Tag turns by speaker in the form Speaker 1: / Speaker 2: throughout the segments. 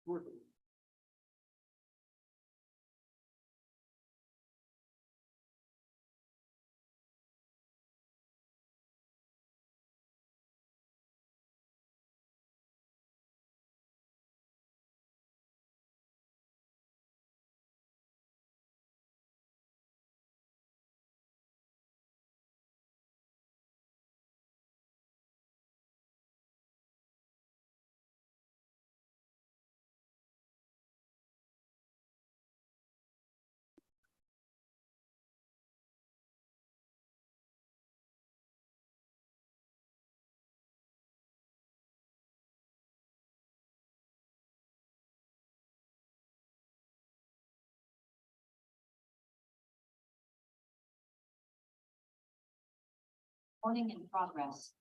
Speaker 1: Recording in progress.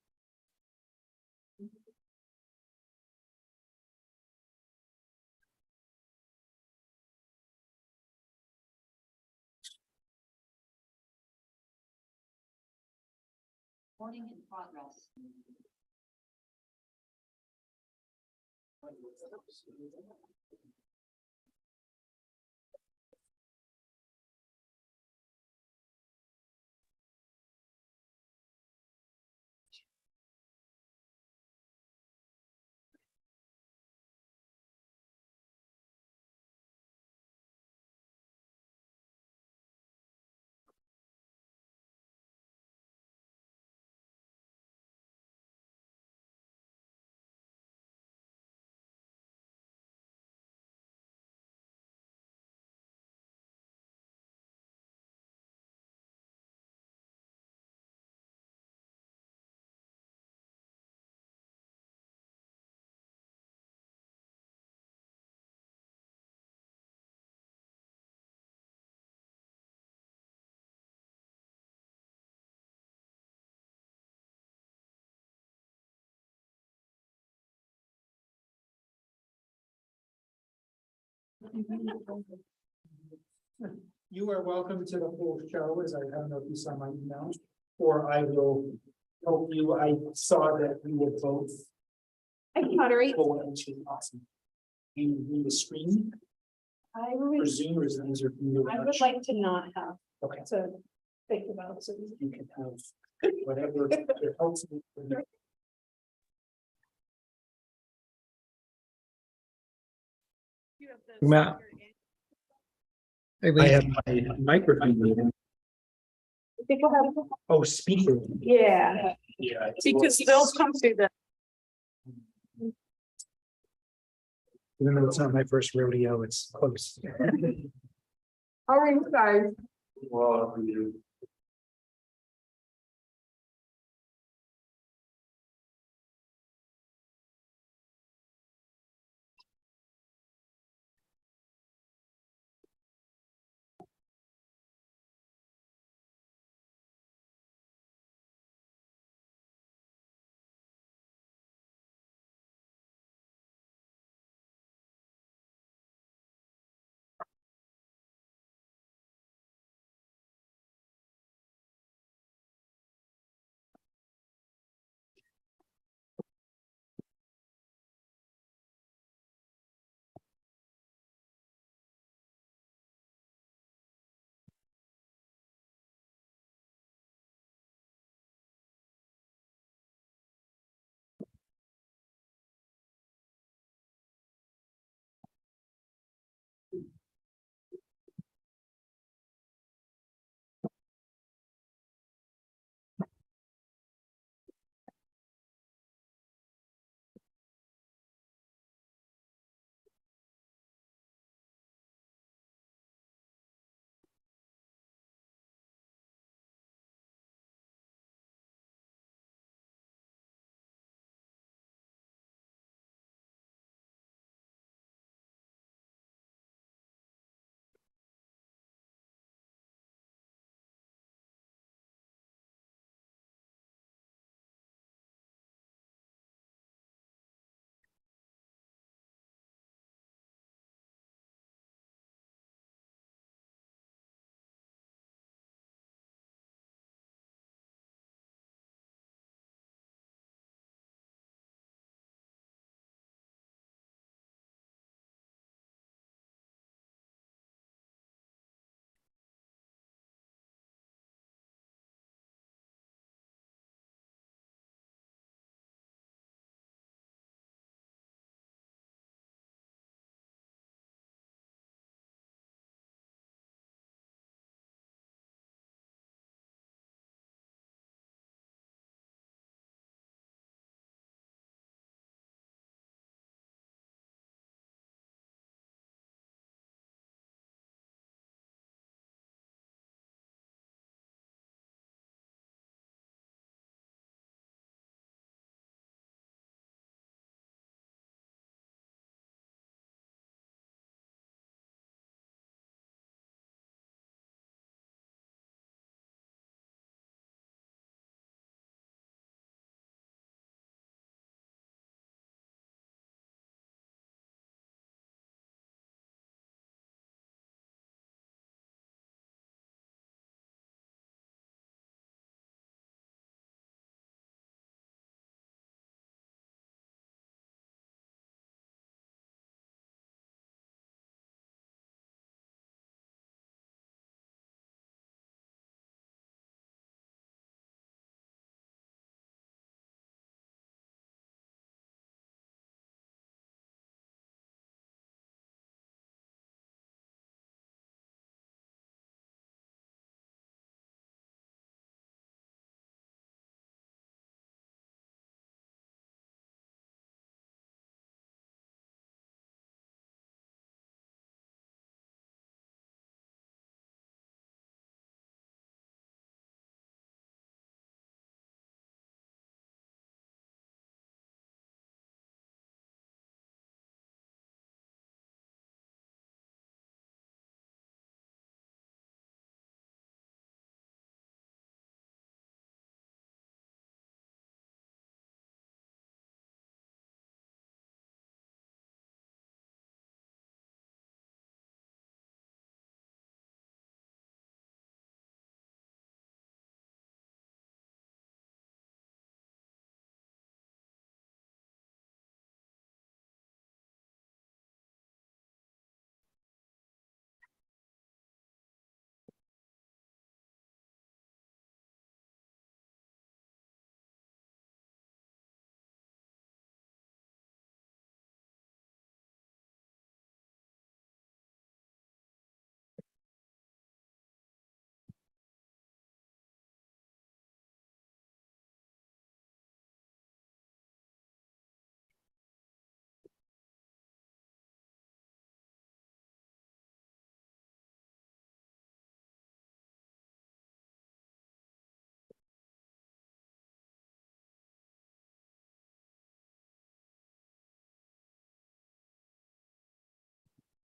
Speaker 1: Recording in progress.
Speaker 2: You are welcome to the whole show, as I don't know if you saw my email, or I will help you. I saw that we were both.
Speaker 3: I can moderate.
Speaker 2: Awesome. You read the screen
Speaker 3: I
Speaker 2: or
Speaker 3: would,
Speaker 2: Zoom or is it easier for you? to
Speaker 3: I would
Speaker 2: watch?
Speaker 3: like to not have
Speaker 2: Okay,
Speaker 3: to think about it.
Speaker 2: you can have whatever it helps me.
Speaker 4: Matt. Hey,
Speaker 2: I
Speaker 4: Lee.
Speaker 2: have my microphone muted.
Speaker 3: People have,
Speaker 2: Oh, speaker.
Speaker 3: yeah,
Speaker 2: Yeah.
Speaker 3: because they'll come through the.
Speaker 2: Even though it's not my first rodeo, it's close.
Speaker 3: Orange guys.
Speaker 2: Well,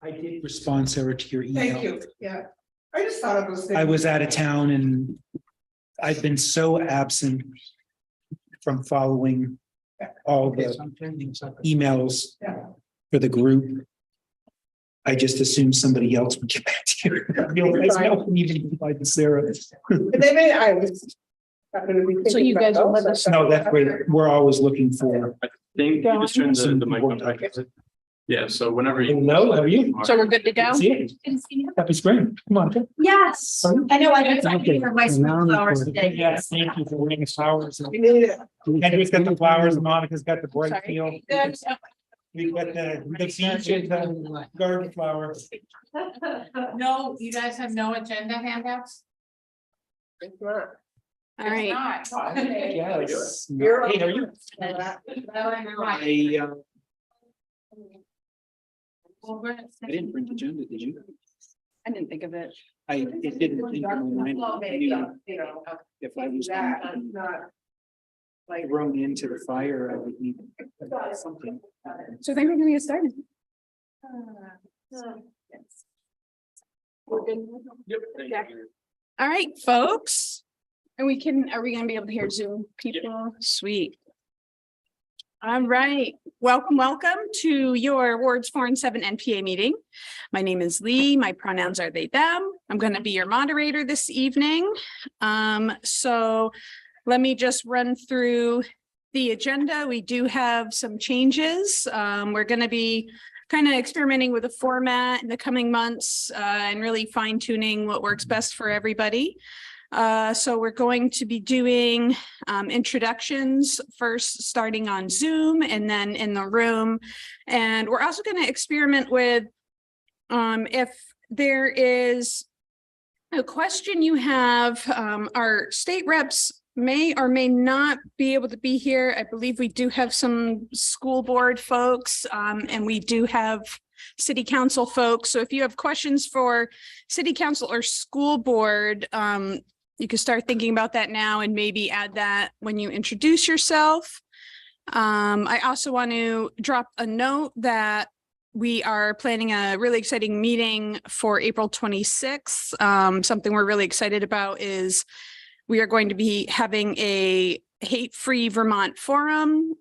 Speaker 2: I did respond, Sarah, to your email.
Speaker 3: Thank you, yeah. I just thought it was.
Speaker 2: I was out of town and I've been so absent from following all the emails
Speaker 3: Yeah.
Speaker 2: for the group. I just assumed somebody else would get back to you. You guys know, even replied to Sarah.
Speaker 3: But they may, I was.
Speaker 5: So you guys will let us
Speaker 2: No, that's great. We're always looking for.
Speaker 6: Think you just turn the mic on. Yeah, so whenever you.
Speaker 2: Hello, how are you?
Speaker 5: So we're good to go?
Speaker 2: See you. Happy spring. Come on.
Speaker 1: Yes,
Speaker 2: Sorry?
Speaker 1: I know, I got
Speaker 2: Okay.
Speaker 1: some for my spring flowers today.
Speaker 2: Yes, thank you for bringing us flowers.
Speaker 3: We need it.
Speaker 2: Andrew's got the flowers, Monica's got the bright
Speaker 5: Sorry.
Speaker 2: field. We've got the beach and the garden flower.
Speaker 7: No, you guys have no agenda handouts?
Speaker 3: It's not.
Speaker 5: All right.
Speaker 7: It's not. Okay.
Speaker 2: Yes.
Speaker 3: You're
Speaker 2: Hey, how are you? I,
Speaker 7: Well, we're-
Speaker 2: I didn't bring the agenda, did you?
Speaker 5: I didn't think of it.
Speaker 2: It didn't think in my mind. I knew
Speaker 3: You know,
Speaker 2: if I was
Speaker 3: that, not. Like.
Speaker 2: thrown into the fire, I would need something.
Speaker 5: So I think we're gonna get started. We're good.
Speaker 6: Yep.
Speaker 5: Yeah. All right, folks. And are we gonna be able to hear Zoom people? Sweet. All right, welcome to your Wards 4 and 7 NPA meeting. My name is Lee. My pronouns are they, them. I'm going to be your moderator this evening. So let me just run through the agenda. We do have some changes. We're going to be kind of experimenting with a format in the coming months and really fine tuning what works best for everybody. So we're going to be doing introductions first, starting on Zoom and then in the room. And we're also going to experiment with if there is a question you have, our state reps may or may not be able to be here. I believe we do have some school board folks and we do have city council folks. So if you have questions for city council or school board, you can start thinking about that now and maybe add that when you introduce yourself. I also want to drop a note that we are planning a really exciting meeting for April 26th. Something we're really excited about is we are going to be having a hate-free Vermont forum.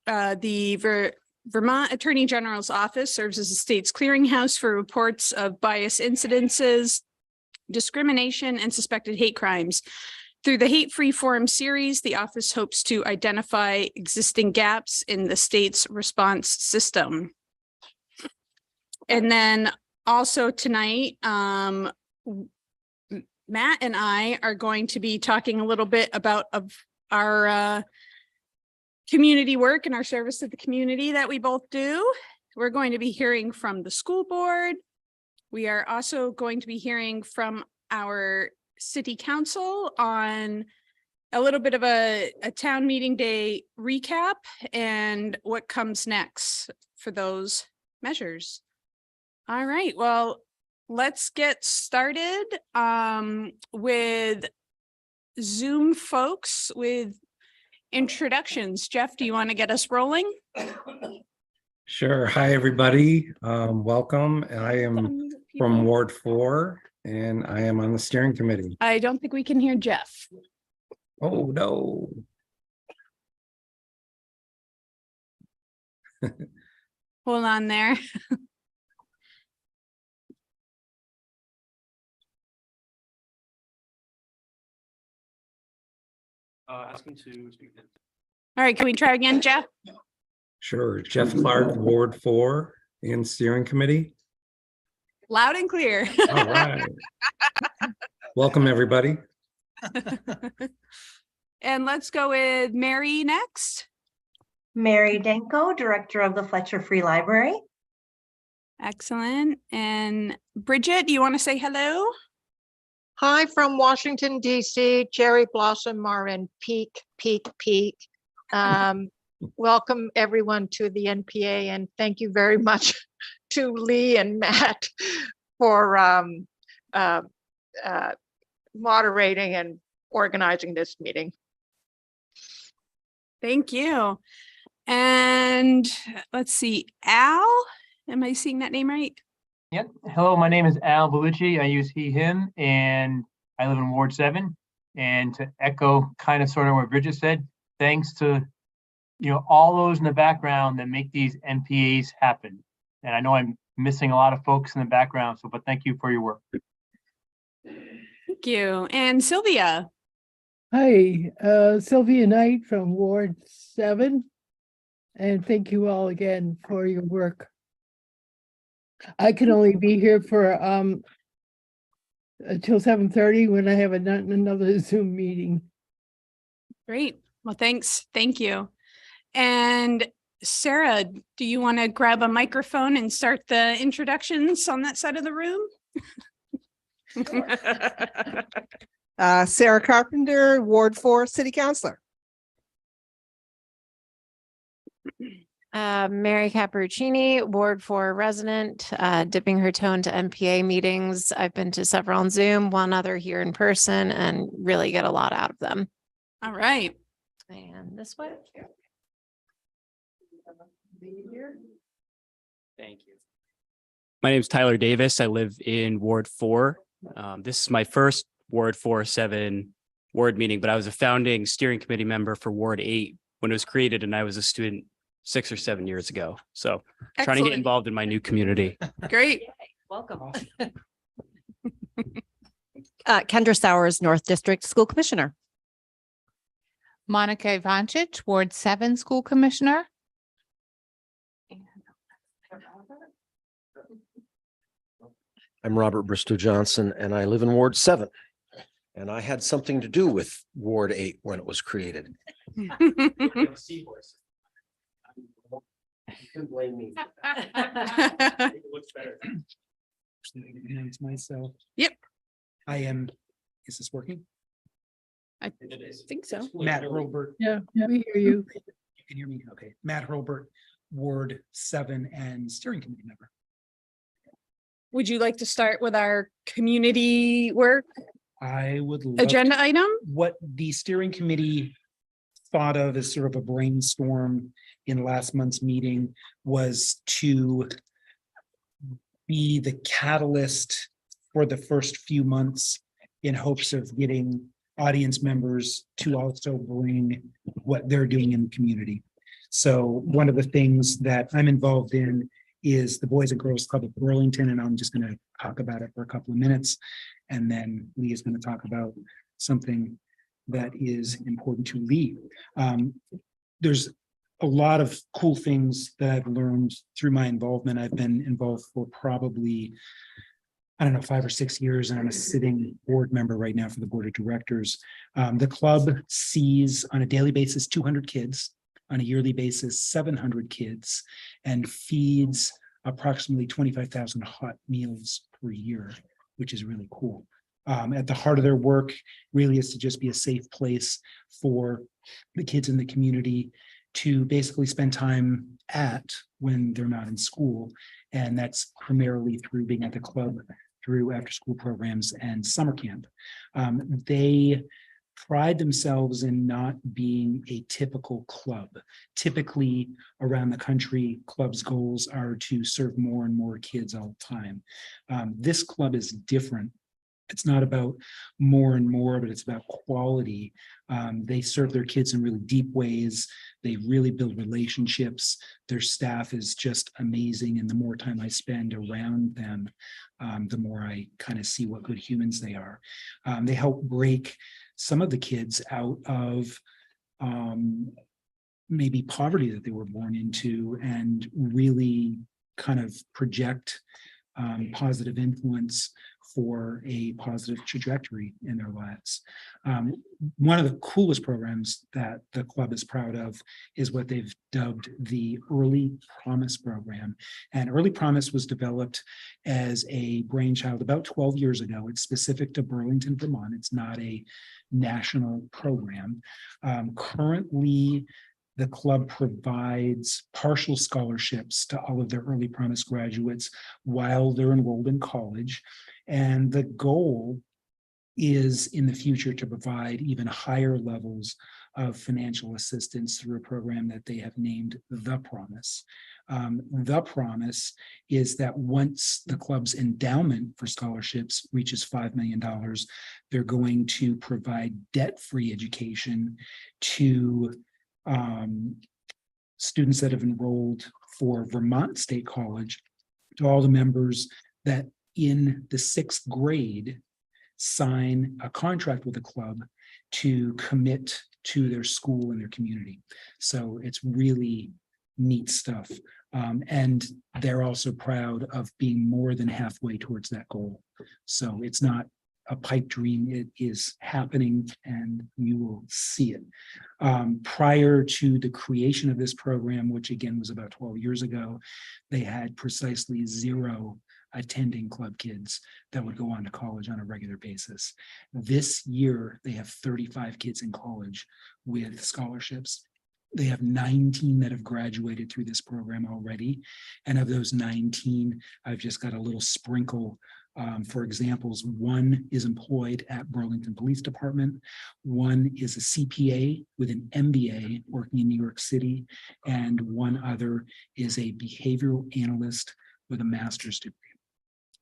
Speaker 5: The Vermont Attorney General's office serves as the state's clearinghouse for reports of bias incidences, discrimination, and suspected hate crimes. Through the Hate Free Forum series, the office hopes to identify existing gaps in the state's response system. And then also tonight, Matt and I are going to be talking a little bit about our community work and our service to the community that we both do. We're going to be hearing from the school board. We are also going to be hearing from our city council on a little bit of a town meeting day recap and what comes next for those measures. All right, well, let's get started with Zoom folks with introductions. Jeff, do you want to get us rolling?
Speaker 4: Sure. Hi, everybody. Welcome. I am from Ward 4 and I am on the steering committee.
Speaker 5: I don't think we can hear Jeff.
Speaker 4: Oh, no.
Speaker 5: Hold on there.
Speaker 6: Asking to speak.
Speaker 5: All right, can we try again, Jeff?
Speaker 4: Sure. Jeff Clark, Ward 4 and steering committee.
Speaker 5: Loud and clear.
Speaker 4: All right. Welcome, everybody.
Speaker 5: And let's go with Mary next.
Speaker 8: Mary Danko, Director of the Fletcher Free Library.
Speaker 5: Excellent. And Bridget, do you want to say hello?
Speaker 9: Hi from Washington, DC, Cherry Blossom Marin, peak. Welcome everyone to the NPA and thank you very much to Lee and Matt for moderating and organizing this meeting.
Speaker 5: Thank you. And let's see, Al, am I seeing that name right?
Speaker 10: Yep. Hello, my name is Al Bellucci. I use he, him, and I live in Ward 7. And to echo kind of sort of what Bridget said, thanks to, all those in the background that make these NPAs happen. And I know I'm missing a lot of folks in the background, but thank you for your work.
Speaker 5: Thank you. And Sylvia.
Speaker 11: Hi, Sylvia Knight from Ward 7. And thank you all again for your work. I can only be here for until 7:30 when I have another Zoom meeting.
Speaker 5: Great. Well, thanks. Thank you. And Sarah, do you want to grab a microphone and start the introductions on that side of the room?
Speaker 3: Sarah Carpenter, Ward 4 City Councilor.
Speaker 12: Mary Cappuccini, Ward 4 resident, dipping her toe into NPA meetings. I've been to several on Zoom, one other here in person, and really get a lot out of them.
Speaker 5: All right.
Speaker 12: And this way.
Speaker 6: Thank you. My name is Tyler Davis. I live in Ward 4. This is my first Ward 4-7 ward meeting, but I was a founding steering committee member for Ward 8 when it was created, and I was a student 6 or 7 years ago. So trying to get
Speaker 5: Excellent.
Speaker 6: involved in my new community.
Speaker 5: Great.
Speaker 12: Welcome.
Speaker 13: Kendra Sowers, North District School Commissioner.
Speaker 7: Monica Ivanchich, Ward 7 School Commissioner.
Speaker 14: I'm Robert Bristow Johnson, and I live in Ward 7. And I had something to do with Ward 8 when it was created. You can blame me.
Speaker 2: It looks better. It's myself.
Speaker 5: Yep.
Speaker 2: I am, is this working?
Speaker 5: I think so.
Speaker 2: Matt Hurlbert.
Speaker 11: Yeah, we hear you.
Speaker 2: You can hear me? Okay. Matt Hurlbert, Ward 7 and steering committee member.
Speaker 5: Would you like to start with our community work
Speaker 2: I would love
Speaker 5: agenda item?
Speaker 2: what the steering committee thought of as sort of a brainstorm in last month's meeting was to be the catalyst for the first few months in hopes of getting audience members to also bring what they're doing in the community. So one of the things that I'm involved in is the Boys and Girls Club of Burlington, and I'm just going to talk about it for a couple of minutes. And then Lee is going to talk about something that is important to Lee. There's a lot of cool things that I've learned through my involvement. I've been involved for probably, 5 or 6 years, and I'm a sitting board member right now for the board of directors. The club sees on a daily basis 200 kids, on a yearly basis 700 kids, and feeds approximately 25,000 hot meals per year, which is really cool. At the heart of their work really is to just be a safe place for the kids in the community to basically spend time at when they're not in school. And that's primarily through being at the club, through after school programs and summer camp. They pride themselves in not being a typical club. Typically around the country, clubs' goals are to serve more and more kids all the time. This club is different. It's not about more and more, but it's about quality. They serve their kids in really deep ways. They really build relationships. Their staff is just amazing. And the more time I spend around them, the more I kind of see what good humans they are. They help break some of the kids out of maybe poverty that they were born into and really kind of project positive influence for a positive trajectory in their lives. One of the coolest programs that the club is proud of is what they've dubbed the Early Promise program. And Early Promise was developed as a brainchild about 12 years ago. It's specific to Burlington, Vermont. It's not a national program. Currently, the club provides partial scholarships to all of their Early Promise graduates while they're enrolled in college. And the goal is in the future to provide even higher levels of financial assistance through a program that they have named The Promise. The Promise is that once the club's endowment for scholarships reaches $5 million, they're going to provide debt-free education to students that have enrolled for Vermont State College, to all the members that in the 6th grade sign a contract with the club to commit to their school and their community. So it's really neat stuff. And they're also proud of being more than halfway towards that goal. So it's not a pipe dream, it is happening and you will see it. Prior to the creation of this program, which again was about 12 years ago, they had precisely 0 attending club kids that would go on to college on a regular basis. This year, they have 35 kids in college with scholarships. They have 19 that have graduated through this program already. And of those 19, I've just got a little sprinkle. For examples, 1 is employed at Burlington Police Department. 1 is a CPA with an MBA working in New York City. And 1 other is a behavioral analyst with a master's degree.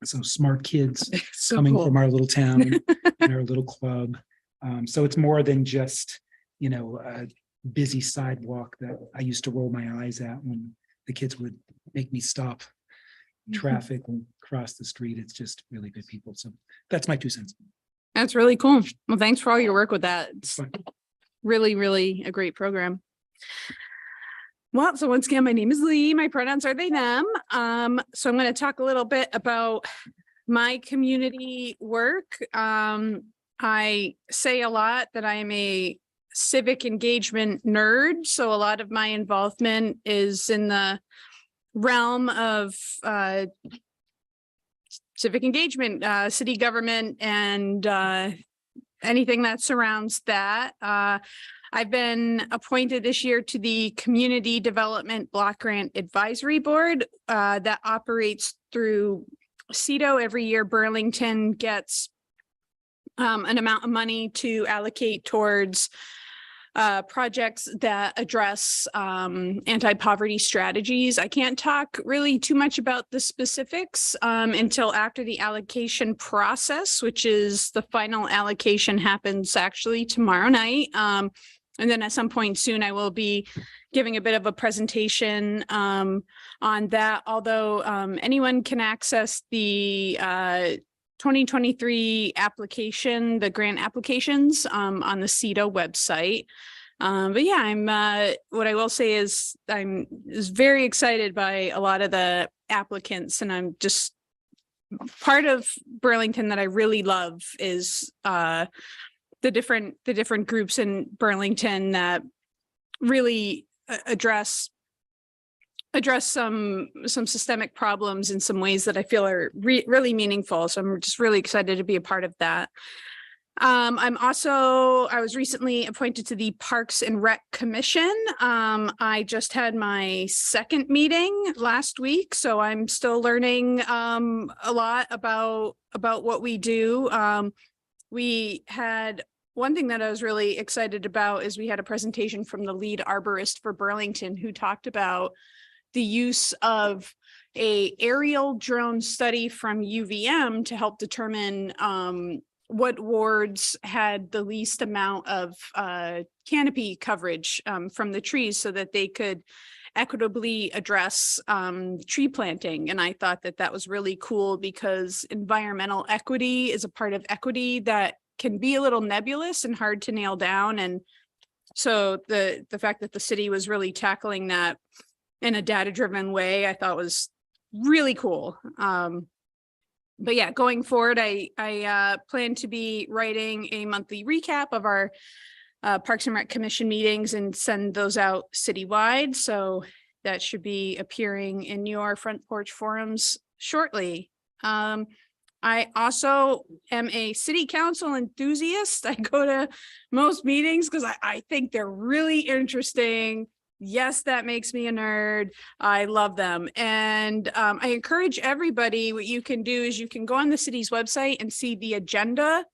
Speaker 2: So smart kids
Speaker 5: So
Speaker 2: coming
Speaker 5: cool.
Speaker 2: from our little town and our little club. So it's more than just, a busy sidewalk that I used to roll my eyes at when the kids would make me stop traffic and cross the street. It's just really good people. So that's my 2 cents.
Speaker 5: That's really cool. Well, thanks for all your work with that. It's
Speaker 2: Fine.
Speaker 5: really, really a great program. Well, so once again, my name is Lee. My pronouns are they, them. So I'm going to talk a little bit about my community work. I say a lot that I am a civic engagement nerd. So a lot of my involvement is in the realm of civic engagement, city government, and anything that surrounds that. I've been appointed this year to the Community Development Block Grant Advisory Board that operates through CEDO. Every year, Burlington gets an amount of money to allocate towards projects that address anti-poverty strategies. I can't talk really too much about the specifics until after the allocation process, which is the final allocation happens actually tomorrow night. And then at some point soon, I will be giving a bit of a presentation on that, although anyone can access the 2023 application, the grant applications on the CEDO website. But yeah, I'm what I will say is I'm very excited by a lot of the applicants, and I'm just part of Burlington that I really love is the different groups in Burlington that really address some systemic problems in some ways that I feel are really meaningful. So I'm just really excited to be a part of that. I was recently appointed to the Parks and Rec Commission. I just had my 2nd meeting last week, so I'm still learning a lot about what we do. We had one thing that I was really excited about is we had a presentation from the lead arborist for Burlington who talked about the use of a aerial drone study from UVM to help determine what wards had the least amount of canopy coverage from the trees so that they could equitably address tree planting. And I thought that that was really cool because environmental equity is a part of equity that can be a little nebulous and hard to nail down. And so the fact that the city was really tackling that in a data-driven way, I thought was really cool. But yeah, going forward, I plan to be writing a monthly recap of our Parks and Rec Commission meetings and send those out citywide. So that should be appearing in your front porch forums shortly. I also am a city council enthusiast. I go to most meetings because I think they're really interesting. Yes, that makes me a nerd. I love them. And I encourage everybody, what you can do is you can go on the city's website and see the agenda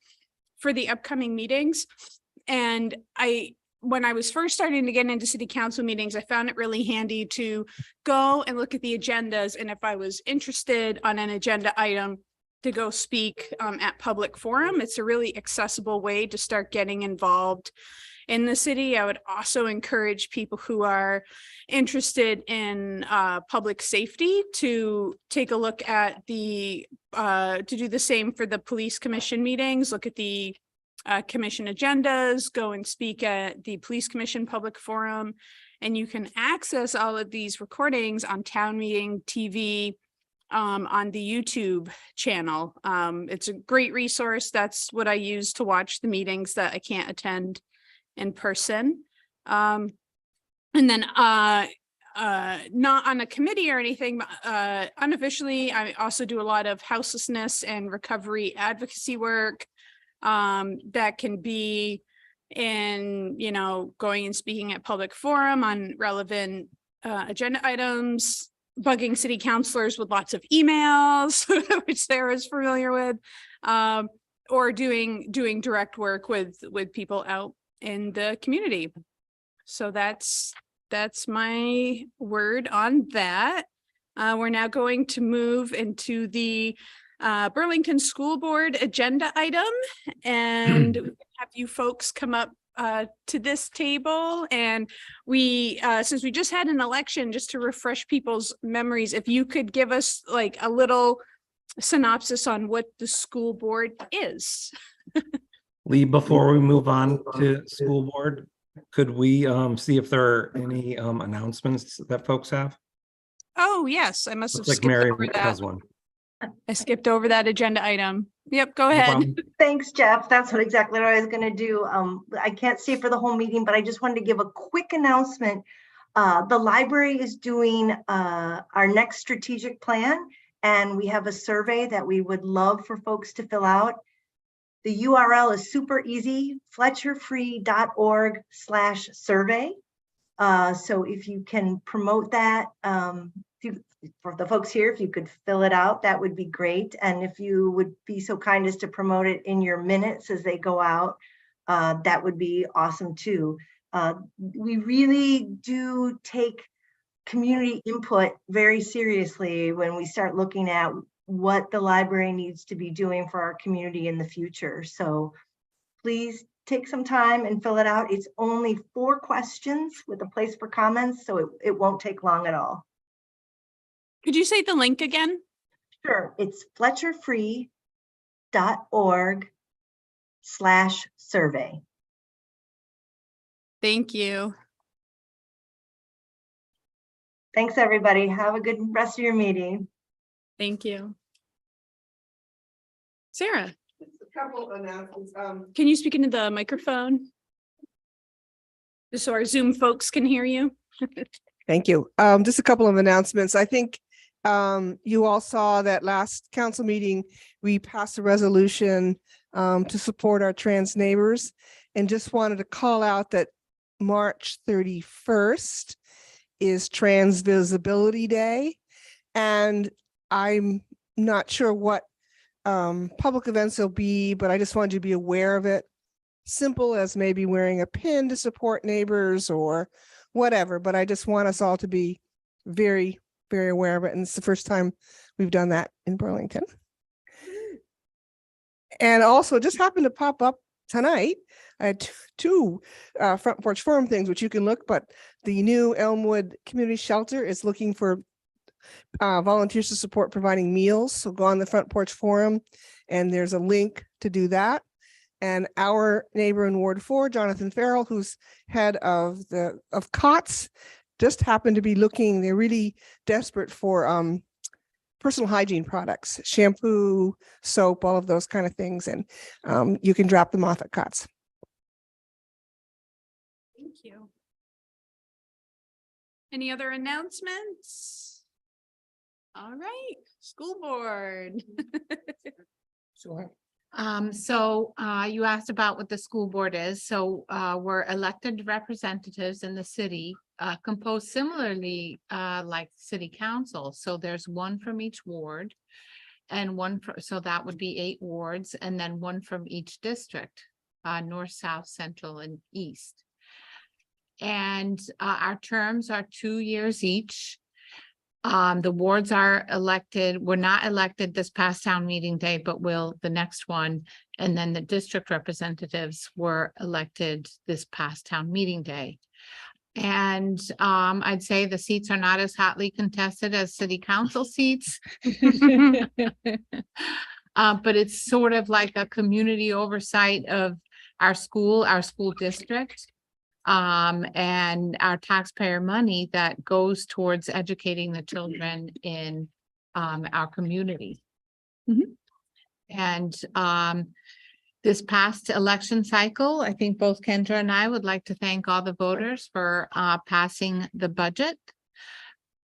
Speaker 5: for the upcoming meetings. And when I was first starting to get into city council meetings, I found it really handy to go and look at the agendas. And if I was interested on an agenda item, to go speak at public forum. It's a really accessible way to start getting involved in the city. I would also encourage people who are interested in public safety to take a look at to do the same for the police commission meetings, look at the commission agendas, go and speak at the police commission public forum. And you can access all of these recordings on Town Meeting TV, on the YouTube channel. It's a great resource. That's what I use to watch the meetings that I can't attend in person. And then not on a committee or anything, but unofficially, I also do a lot of houselessness and recovery advocacy work that can be in, you know, going and speaking at public forum on relevant agenda items, bugging city councilors with lots of emails, which Sarah's familiar with, or doing direct work with people out in the community. So that's my word on that. We're now going to move into the Burlington School Board agenda item, and have you folks come up to this table. And we since we just had an election, just to refresh people's memories, if you could give us like a little synopsis on what the school board is.
Speaker 4: Lee, before we move on to school board, could we see if there are any announcements that folks have?
Speaker 5: Oh, yes, I must have
Speaker 4: Looks like
Speaker 5: skipped
Speaker 4: Mary
Speaker 5: over
Speaker 4: has
Speaker 5: that.
Speaker 4: one.
Speaker 5: I skipped over that agenda item. Yep, go
Speaker 4: No
Speaker 5: ahead.
Speaker 4: problem.
Speaker 8: Thanks, Jeff. That's exactly what I was going to do. I can't stay for the whole meeting, but I just wanted to give a quick announcement. The library is doing our next strategic plan, and we have a survey that we would love for folks to fill out. The URL is super easy, fletcherfree.org/survey. So if you can promote that, for the folks here, if you could fill it out, that would be great. And if you would be so kind as to promote it in your minutes as they go out, that would be awesome too. We really do take community input very seriously when we start looking at what the library needs to be doing for our community in the future. So please take some time and fill it out. It's only 4 questions with a place for comments, so it won't take long at all.
Speaker 5: Could you say the link again?
Speaker 8: Sure, it's fletcherfree.org/survey.
Speaker 5: Thank you.
Speaker 8: Thanks, everybody. Have a good rest of your meeting.
Speaker 5: Thank you. Sarah,
Speaker 3: Just a couple of announcements.
Speaker 5: can you speak into the microphone? Just so our Zoom folks can hear you.
Speaker 3: Thank you. Just a couple of announcements. I think you all saw that last council meeting, we passed a resolution to support our trans neighbors, and just wanted to call out that March 31st is Trans Visibility Day. And I'm not sure what public events there'll be, but I just wanted you to be aware of it. Simple as maybe wearing a pin to support neighbors or whatever, but I just want us all to be very, very aware of it. And it's the first time we've done that in Burlington. And also just happened to pop up tonight. I had two front porch forum things, which you can look, but the new Elmwood Community Shelter is looking for volunteers to support providing meals. So go on the front porch forum and there's a link to do that. And our neighbor in Ward 4, Jonathan Farrell, who's head of COTS, just happened to be looking, they're really desperate for personal hygiene products, shampoo, soap, all of those kind of things. And you can drop them off at COTS.
Speaker 5: Thank you. Any other announcements? All right, school board.
Speaker 2: Sure.
Speaker 7: So you asked about what the school board is. So we're elected representatives in the city, composed similarly like city council. So there's one from each ward and so that would be 8 wards, and then one from each district, north, south, central, and east. And our terms are 2 years each. The wards are were not elected this past town meeting day, but will the next one. And then the district representatives were elected this past town meeting day. And I'd say the seats are not as hotly contested as city council seats. But it's sort of like a community oversight of our school district. And our taxpayer money that goes towards educating the children in our community. And this past election cycle, I think both Kendra and I would like to thank all the voters for passing the budget.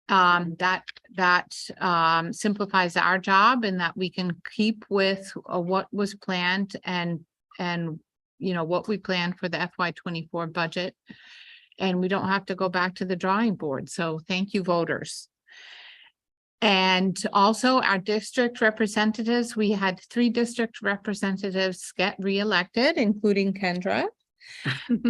Speaker 7: That simplifies our job and that we can keep with what was planned and you know, what we planned for the FY24 budget. And we don't have to go back to the drawing board. So thank you, voters. And also our district representatives, we had 3 district representatives get reelected, including Kendra.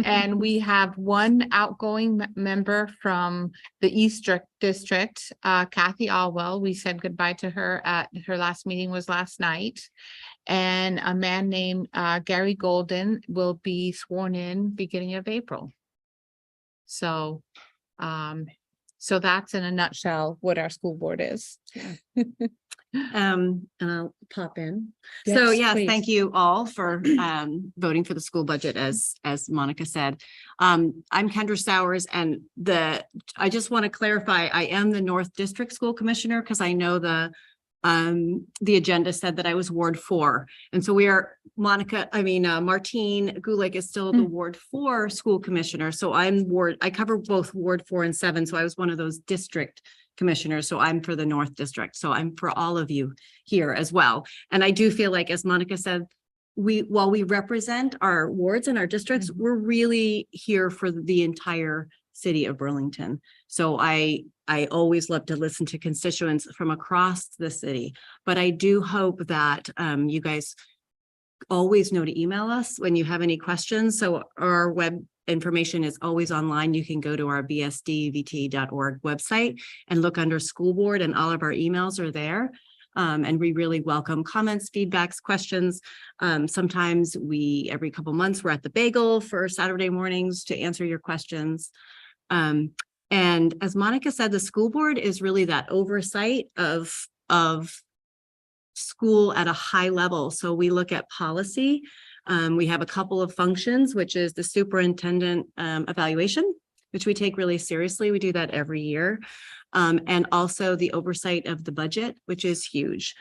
Speaker 7: And we have 1 outgoing member from the East District, Kathy Alwell. We said goodbye to her at her last meeting was last night. And a man named Gary Golden will be sworn in beginning of April. So, so that's in a nutshell what our school board is.
Speaker 13: And I'll pop in. So yes, thank you all for voting for the school budget, as Monica said. I'm Kendra Sowers, and I just want to clarify, I am the North District School Commissioner because I know the agenda said that I was Ward 4. And so we are Martine Gulick is still the Ward 4 school commissioner. So I cover both Ward 4 and 7. So I was one of those district commissioners. So I'm for the North District. So I'm for all of you here as well. And I do feel like, as Monica said, while we represent our wards and our districts, we're really here for the entire city of Burlington. So I always love to listen to constituents from across the city, but I do hope that you guys always know to email us when you have any questions. So our web information is always online. You can go to our bsdvt.org website and look under school board, and all of our emails are there. And we really welcome comments, feedbacks, questions. Sometimes every couple months, we're at the Bagel for Saturday mornings to answer your questions. And as Monica said, the school board is really that oversight of school at a high level. So we look at policy. We have a couple of functions, which is the superintendent evaluation, which we take really seriously. We do that every year. And also the oversight of the budget, which is huge.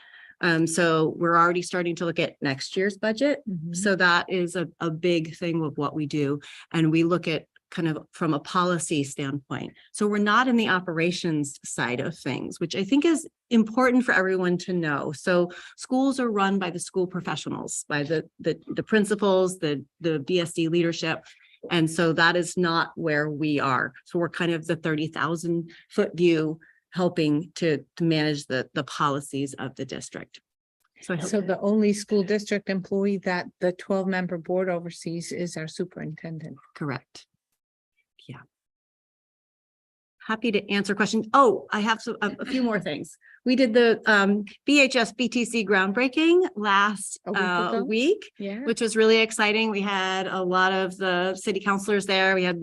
Speaker 13: So we're already starting to look at next year's budget. So that is a big thing with what we do. And we look at kind of from a policy standpoint. So we're not in the operations side of things, which I think is important for everyone to know. So schools are run by the school professionals, by the principals, the BSD leadership. And so that is not where we are. So we're kind of the 30,000 foot view, helping to manage the policies of the district.
Speaker 7: So the only school district employee that the 12-member board oversees is our superintendent.
Speaker 13: Correct. Yeah. Happy to answer questions. Oh, I have a few more things. We did the BHS BTC groundbreaking last week, which was really exciting. We had a lot of the city councilors there. We had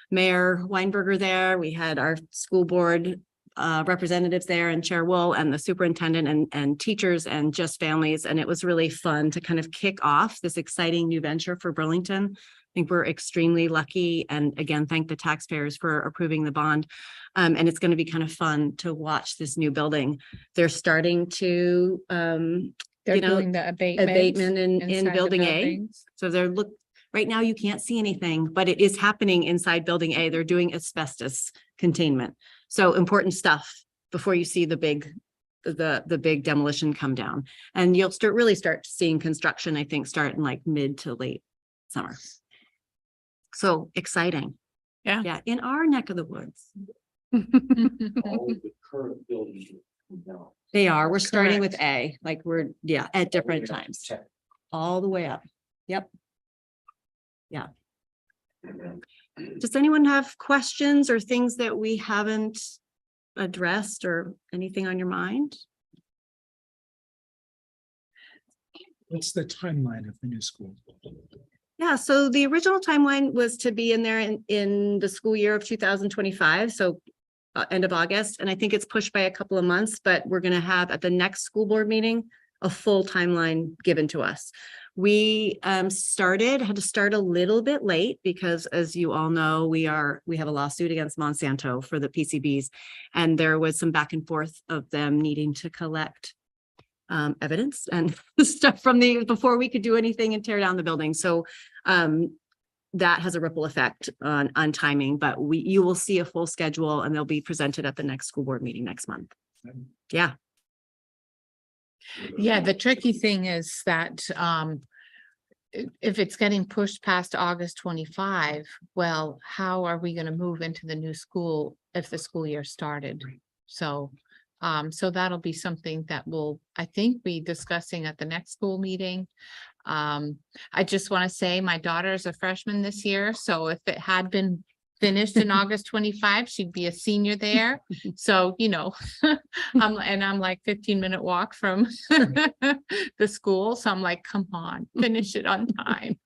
Speaker 13: Mayor Weinberger there. We had our school board representatives there, and Chair Wool, and the superintendent, and teachers, and just families. And it was really fun to kind of kick off this exciting new venture for Burlington. I think we're extremely lucky. And again, thank the taxpayers for approving the bond. And it's going to be kind of fun to watch this new building. They're starting to,
Speaker 7: They're doing the
Speaker 13: abatement in building A. So right now you can't see anything, but it is happening inside building A. They're doing asbestos containment. So important stuff before you see the big demolition come down. And you'll really start seeing construction, I think, start in like mid to late summer. So exciting. Yeah. In our neck of the woods. They are. We're starting with A, like we're at different times. All the way up. Yep. Yeah. Does anyone have questions or things that we haven't addressed or anything on your mind?
Speaker 2: What's the timeline of the new school?
Speaker 13: Yeah, so the original timeline was to be in there in the school year of 2025, so end of August, and I think it's pushed by a couple of months, but we're gonna have at the next school board meeting a full timeline given to us. We had to start a little bit late because, as you all know, we have a lawsuit against Monsanto for the PCBs, and there was some back and forth of them needing to collect evidence and stuff from before we could do anything and tear down the building. So that has a ripple effect on timing, but you will see a full schedule and they'll be presented at the next school board meeting next month. Yeah.
Speaker 7: Yeah, the tricky thing is that if it's getting pushed past August 25, well, how are we going to move into the new school if the school year started? So so that'll be something that we'll, I think, be discussing at the next school meeting. I just want to say my daughter is a freshman this year, so if it had been finished in August 25, she'd be a senior there. So, you know, I'm like 15-minute walk from the school. So I'm like, come on, finish it on time.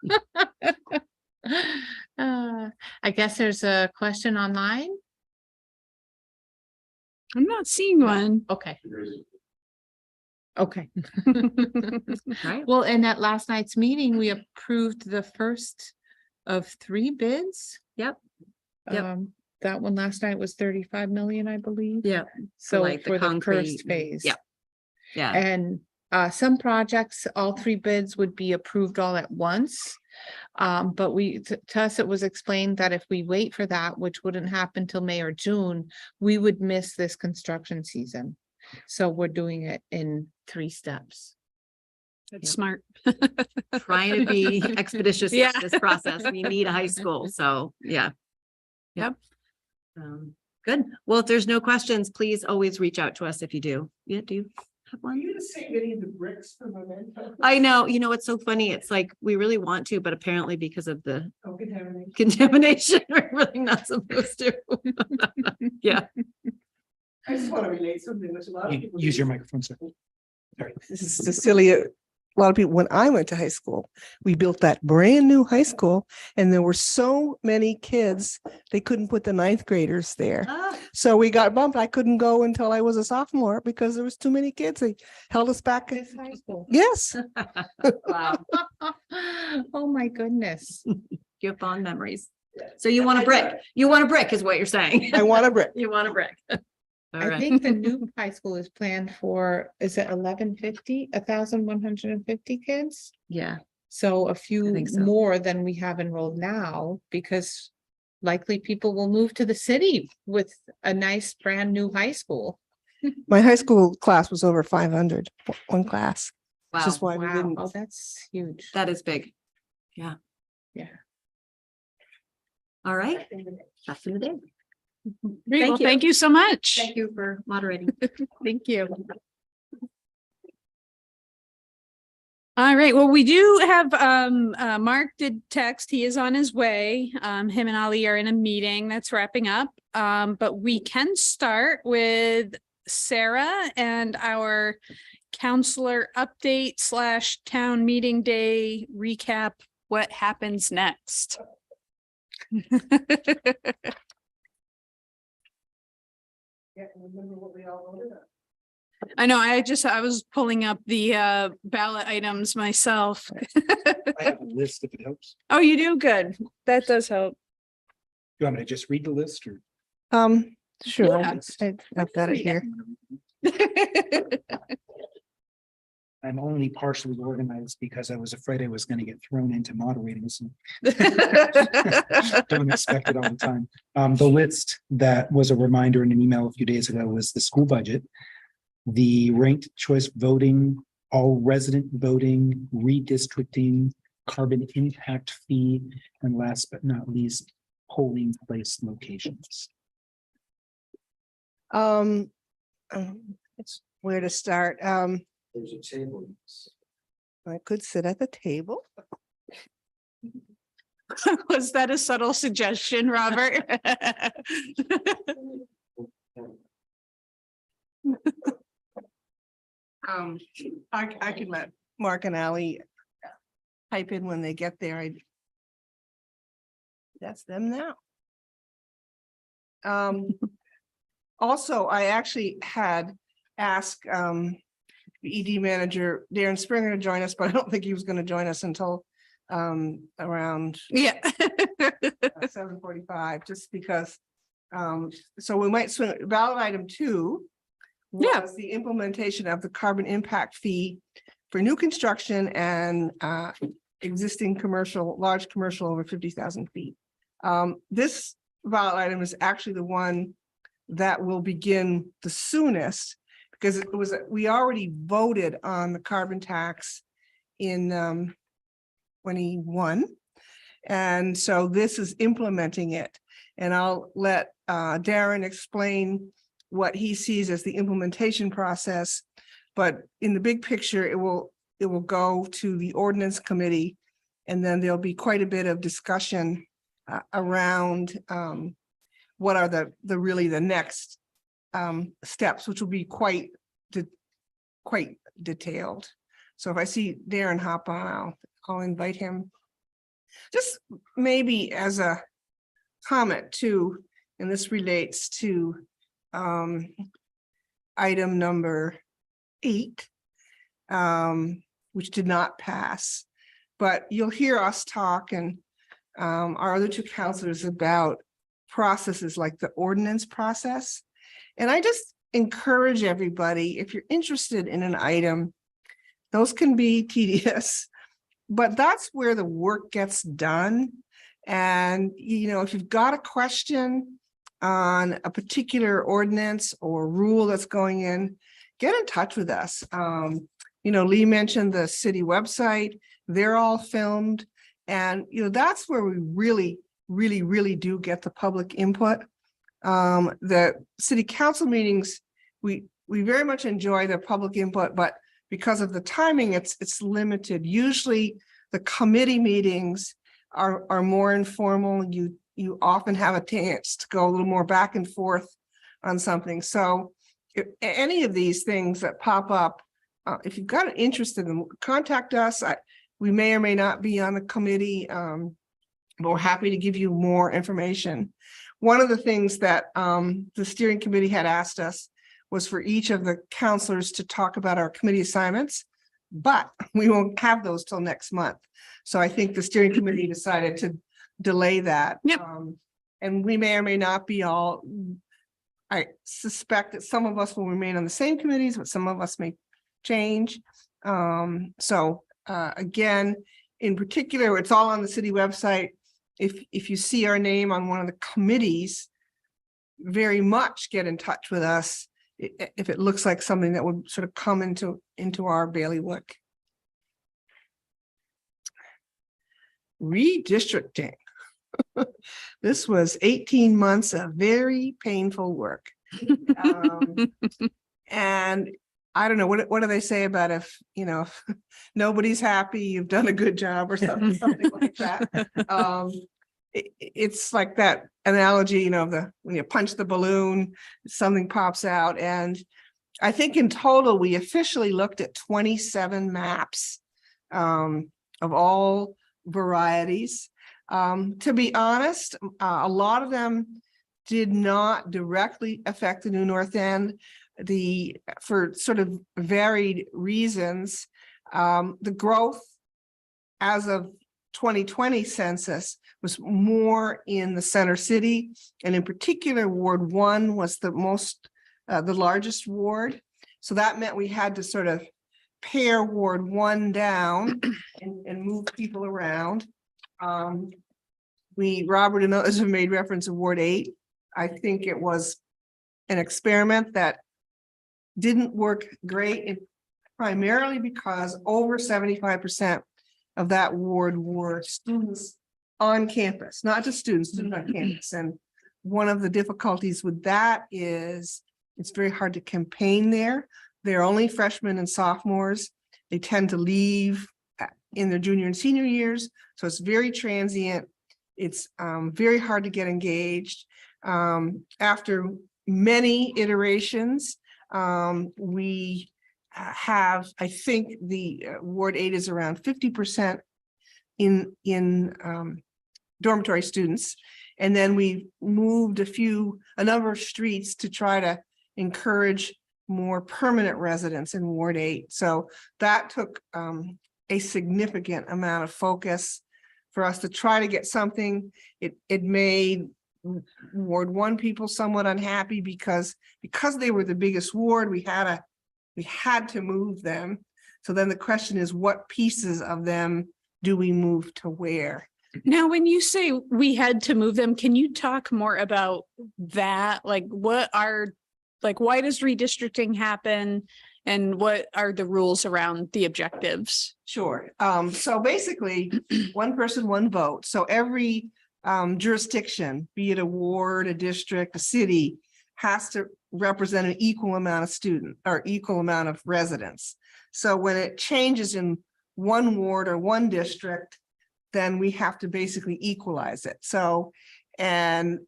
Speaker 7: I guess there's a question online.
Speaker 5: I'm not seeing one.
Speaker 7: Okay. Okay.
Speaker 13: Right.
Speaker 7: Well, and at last night's meeting, we approved the first of 3 bids.
Speaker 13: Yep.
Speaker 7: That one last night was 35 million, I believe.
Speaker 13: Yeah.
Speaker 7: So
Speaker 13: like the
Speaker 7: for the
Speaker 13: concrete
Speaker 7: first phase.
Speaker 13: Yep. Yeah.
Speaker 7: And some projects, all 3 bids would be approved all at once. But to us, it was explained that if we wait for that, which wouldn't happen till May or June, we would miss this construction season. So we're doing it in 3 steps.
Speaker 5: That's smart.
Speaker 13: Trying to be expeditious
Speaker 5: Yeah.
Speaker 13: in this process. We need a high school. So yeah.
Speaker 5: Yep.
Speaker 13: Good. Well, if there's no questions, please always reach out to us if you do. Yeah, do you have one? I know, you know, it's so funny. It's like, we really want to, but apparently because of the contamination, we're really not supposed to. Yeah.
Speaker 3: I just want to relate something which a lot
Speaker 2: You use your microphone, sir. Sorry.
Speaker 3: This is Cecilia. A lot of people, when I went to high school, we built that brand new high school and there were so many kids, they couldn't put the 9th graders there. So we got bumped. I couldn't go until I was a sophomore because there was too many kids. They held us back.
Speaker 7: This high school.
Speaker 3: Yes.
Speaker 13: Wow.
Speaker 7: Oh, my goodness.
Speaker 13: You have fond memories. So you want a brick. You want a brick is what you're saying.
Speaker 3: I want a brick.
Speaker 13: You want a brick. All
Speaker 7: I
Speaker 13: right.
Speaker 7: think the new high school is planned for, is it 1,150 kids?
Speaker 13: Yeah.
Speaker 7: So a few
Speaker 13: think so.
Speaker 7: more than we have enrolled now, because likely people will move to the city with a nice brand new high school.
Speaker 3: My high school class was over 500, one class.
Speaker 13: Wow.
Speaker 3: Which is why we
Speaker 7: Wow,
Speaker 3: didn't.
Speaker 7: oh, that's huge.
Speaker 13: That is big. Yeah.
Speaker 7: Yeah.
Speaker 13: All right. That's in the day.
Speaker 5: Great. Well,
Speaker 13: you.
Speaker 5: thank you so much.
Speaker 13: Thank you for moderating.
Speaker 7: Thank you.
Speaker 5: All right. Well, we do have Mark did text. He is on his way. Him and Ali are in a meeting that's wrapping up. But we can start with Sarah and our counselor update / town meeting day recap. What happens next? I know, I was pulling up the ballot items myself.
Speaker 2: I have a list if it helps.
Speaker 5: Oh, you do? Good. That does help.
Speaker 2: You want me to just read the list or?
Speaker 3: Sure.
Speaker 5: Yeah.
Speaker 3: I've got it here.
Speaker 2: I'm only partially organized because I was afraid I was going to get thrown into moderating. So don't expect it all the time. The list that was a reminder in an email a few days ago was the school budget, the ranked choice voting, all resident voting, redistricting, carbon impact fee, and last but not least, polling place locations.
Speaker 3: It's where to start.
Speaker 14: There's a table.
Speaker 3: I could sit at the table.
Speaker 5: Was that a subtle suggestion, Robert?
Speaker 3: I could let Mark and Ally type in when they get there. That's them now. Also, I actually had asked the ED manager, Darren Springer, to join us, but I don't think he was going to join us until around
Speaker 5: Yeah.
Speaker 3: 7:45, just because. So we might swing ballot item 2.
Speaker 5: Yeah.
Speaker 3: Was the implementation of the carbon impact fee for new construction and existing commercial, large commercial over 50,000 feet. This ballot item is actually the one that will begin the soonest, because it was, we already voted on the carbon tax in 21. And so this is implementing it. And I'll let Darren explain what he sees as the implementation process. But in the big picture, it will go to the ordinance committee. And then there'll be quite a bit of discussion around what are the really the next steps, which will be quite detailed. So if I see Darren hop on, I'll invite him. Just maybe as a comment too, and this relates to item number 8, which did not pass. But you'll hear us talk and our other 2 counselors about processes like the ordinance process. And I just encourage everybody, if you're interested in an item, those can be tedious, but that's where the work gets done. And, you know, if you've got a question on a particular ordinance or rule that's going in, get in touch with us. You know, Lee mentioned the city website, they're all filmed. And, you know, that's where we really do get the public input. The city council meetings, we very much enjoy the public input, but because of the timing, it's limited. Usually the committee meetings are more informal. You often have a chance to go a little more back and forth on something. So if any of these things that pop up, if you've got an interest in them, contact us. We may or may not be on the committee, but we're happy to give you more information. One of the things that the steering committee had asked us was for each of the counselors to talk about our committee assignments, but we won't have those till next month. So I think the steering committee decided to delay that.
Speaker 5: Yep.
Speaker 3: And we may or may not be all, I suspect that some of us will remain on the same committees, but some of us may change. Again, in particular, it's all on the city website. If you see our name on one of the committees, very much get in touch with us if it looks like something that would sort of come into our bailiwick. Redistricting. This was 18 months of very painful work. And I don't know, what do they say about if nobody's happy, you've done a good job or something like that. It's like that analogy, when you punch the balloon, something pops out. And I think in total, we officially looked at 27 maps of all varieties. To be honest, a lot of them did not directly affect the New North End, for sort of varied reasons. The growth as of 2020 census was more in the center city, and in particular, Ward 1 was the largest ward. So that meant we had to sort of pare Ward 1 down and move people around. Robert and others have made reference to Ward 8. I think it was an experiment that didn't work great, primarily because over 75% of that ward were students on campus, not just students on campus. And one of the difficulties with that is it's very hard to campaign there. They're only freshmen and sophomores. They tend to leave in their junior and senior years. So it's very transient. It's very hard to get engaged. After many iterations, we have, I think the Ward 8 is around 50% in dormitory students. And then we moved a number of streets to try to encourage more permanent residents in Ward 8. So that took a significant amount of focus for us to try to get something. It made Ward 1 people somewhat unhappy because they were the biggest ward, we had to move them. So then the question is, what pieces of them do we move to where?
Speaker 5: Now, when you say we had to move them, can you talk more about that? Like, why does redistricting happen? And what are the rules around the objectives?
Speaker 3: Sure. So basically, one person, one vote. So every jurisdiction, be it a ward, a district, a city, has to represent an equal amount of student or equal amount of residents. So when it changes in one ward or one district, then we have to basically equalize it. So, and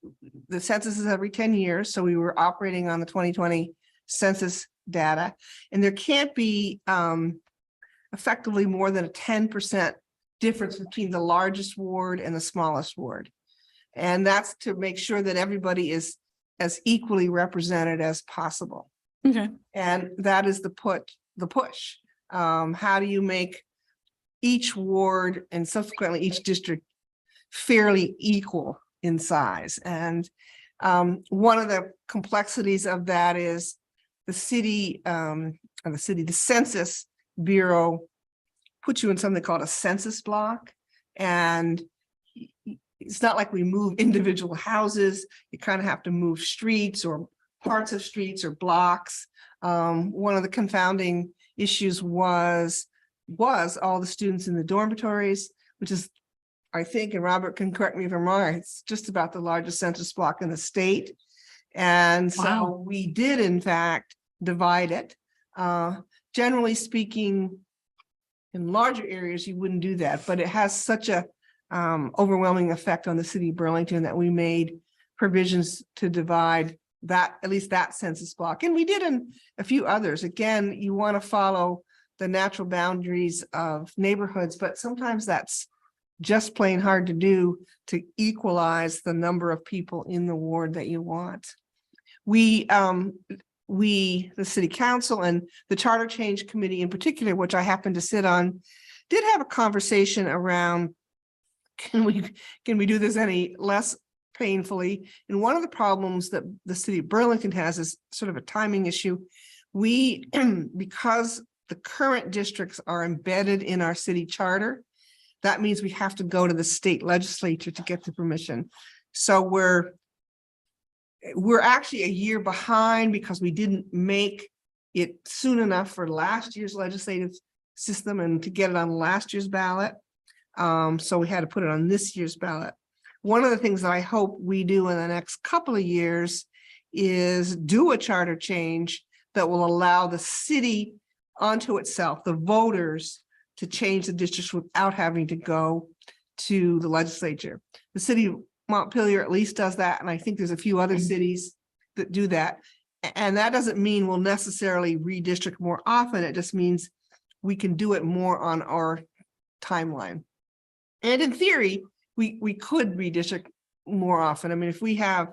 Speaker 3: the census is every 10 years. So we were operating on the 2020 census data, and there can't be effectively more than a 10% difference between the largest ward and the smallest ward. And that's to make sure that everybody is as equally represented as possible.
Speaker 5: Okay.
Speaker 3: And that is the push. How do you make each ward and subsequently each district fairly equal in size? And one of the complexities of that is the Census Bureau puts you in something called a census block. And it's not like we move individual houses. You kind of have to move streets or parts of streets or blocks. One of the confounding issues was all the students in the dormitories, which is, I think, and Robert can correct me if I'm wrong, it's just about the largest census block in the state. And so we did, in fact, divide it. Generally speaking, in larger areas, you wouldn't do that, but it has such a overwhelming effect on the city of Burlington that we made provisions to divide that, at least that census block. And we did in a few others. Again, you want to follow the natural boundaries of neighborhoods, but sometimes that's just plain hard to do to equalize the number of people in the ward that you want. We, the city council and the charter change committee in particular, which I happen to sit on, did have a conversation around, can we do this any less painfully? And one of the problems that the city of Burlington has is sort of a timing issue. We, because the current districts are embedded in our city charter, that means we have to go to the state legislature to get the permission. So we're actually a year behind because we didn't make it soon enough for last year's legislative system and to get it on last year's ballot. So we had to put it on this year's ballot. One of the things that I hope we do in the next couple of years is do a charter change that will allow the city onto itself, the voters, to change the districts without having to go to the legislature. The city of Montpelier at least does that, and I think there's a few other cities that do that. And that doesn't mean we'll necessarily redistrict more often. It just means we can do it more on our timeline. And in theory, we could redistrict more often. I mean, if we have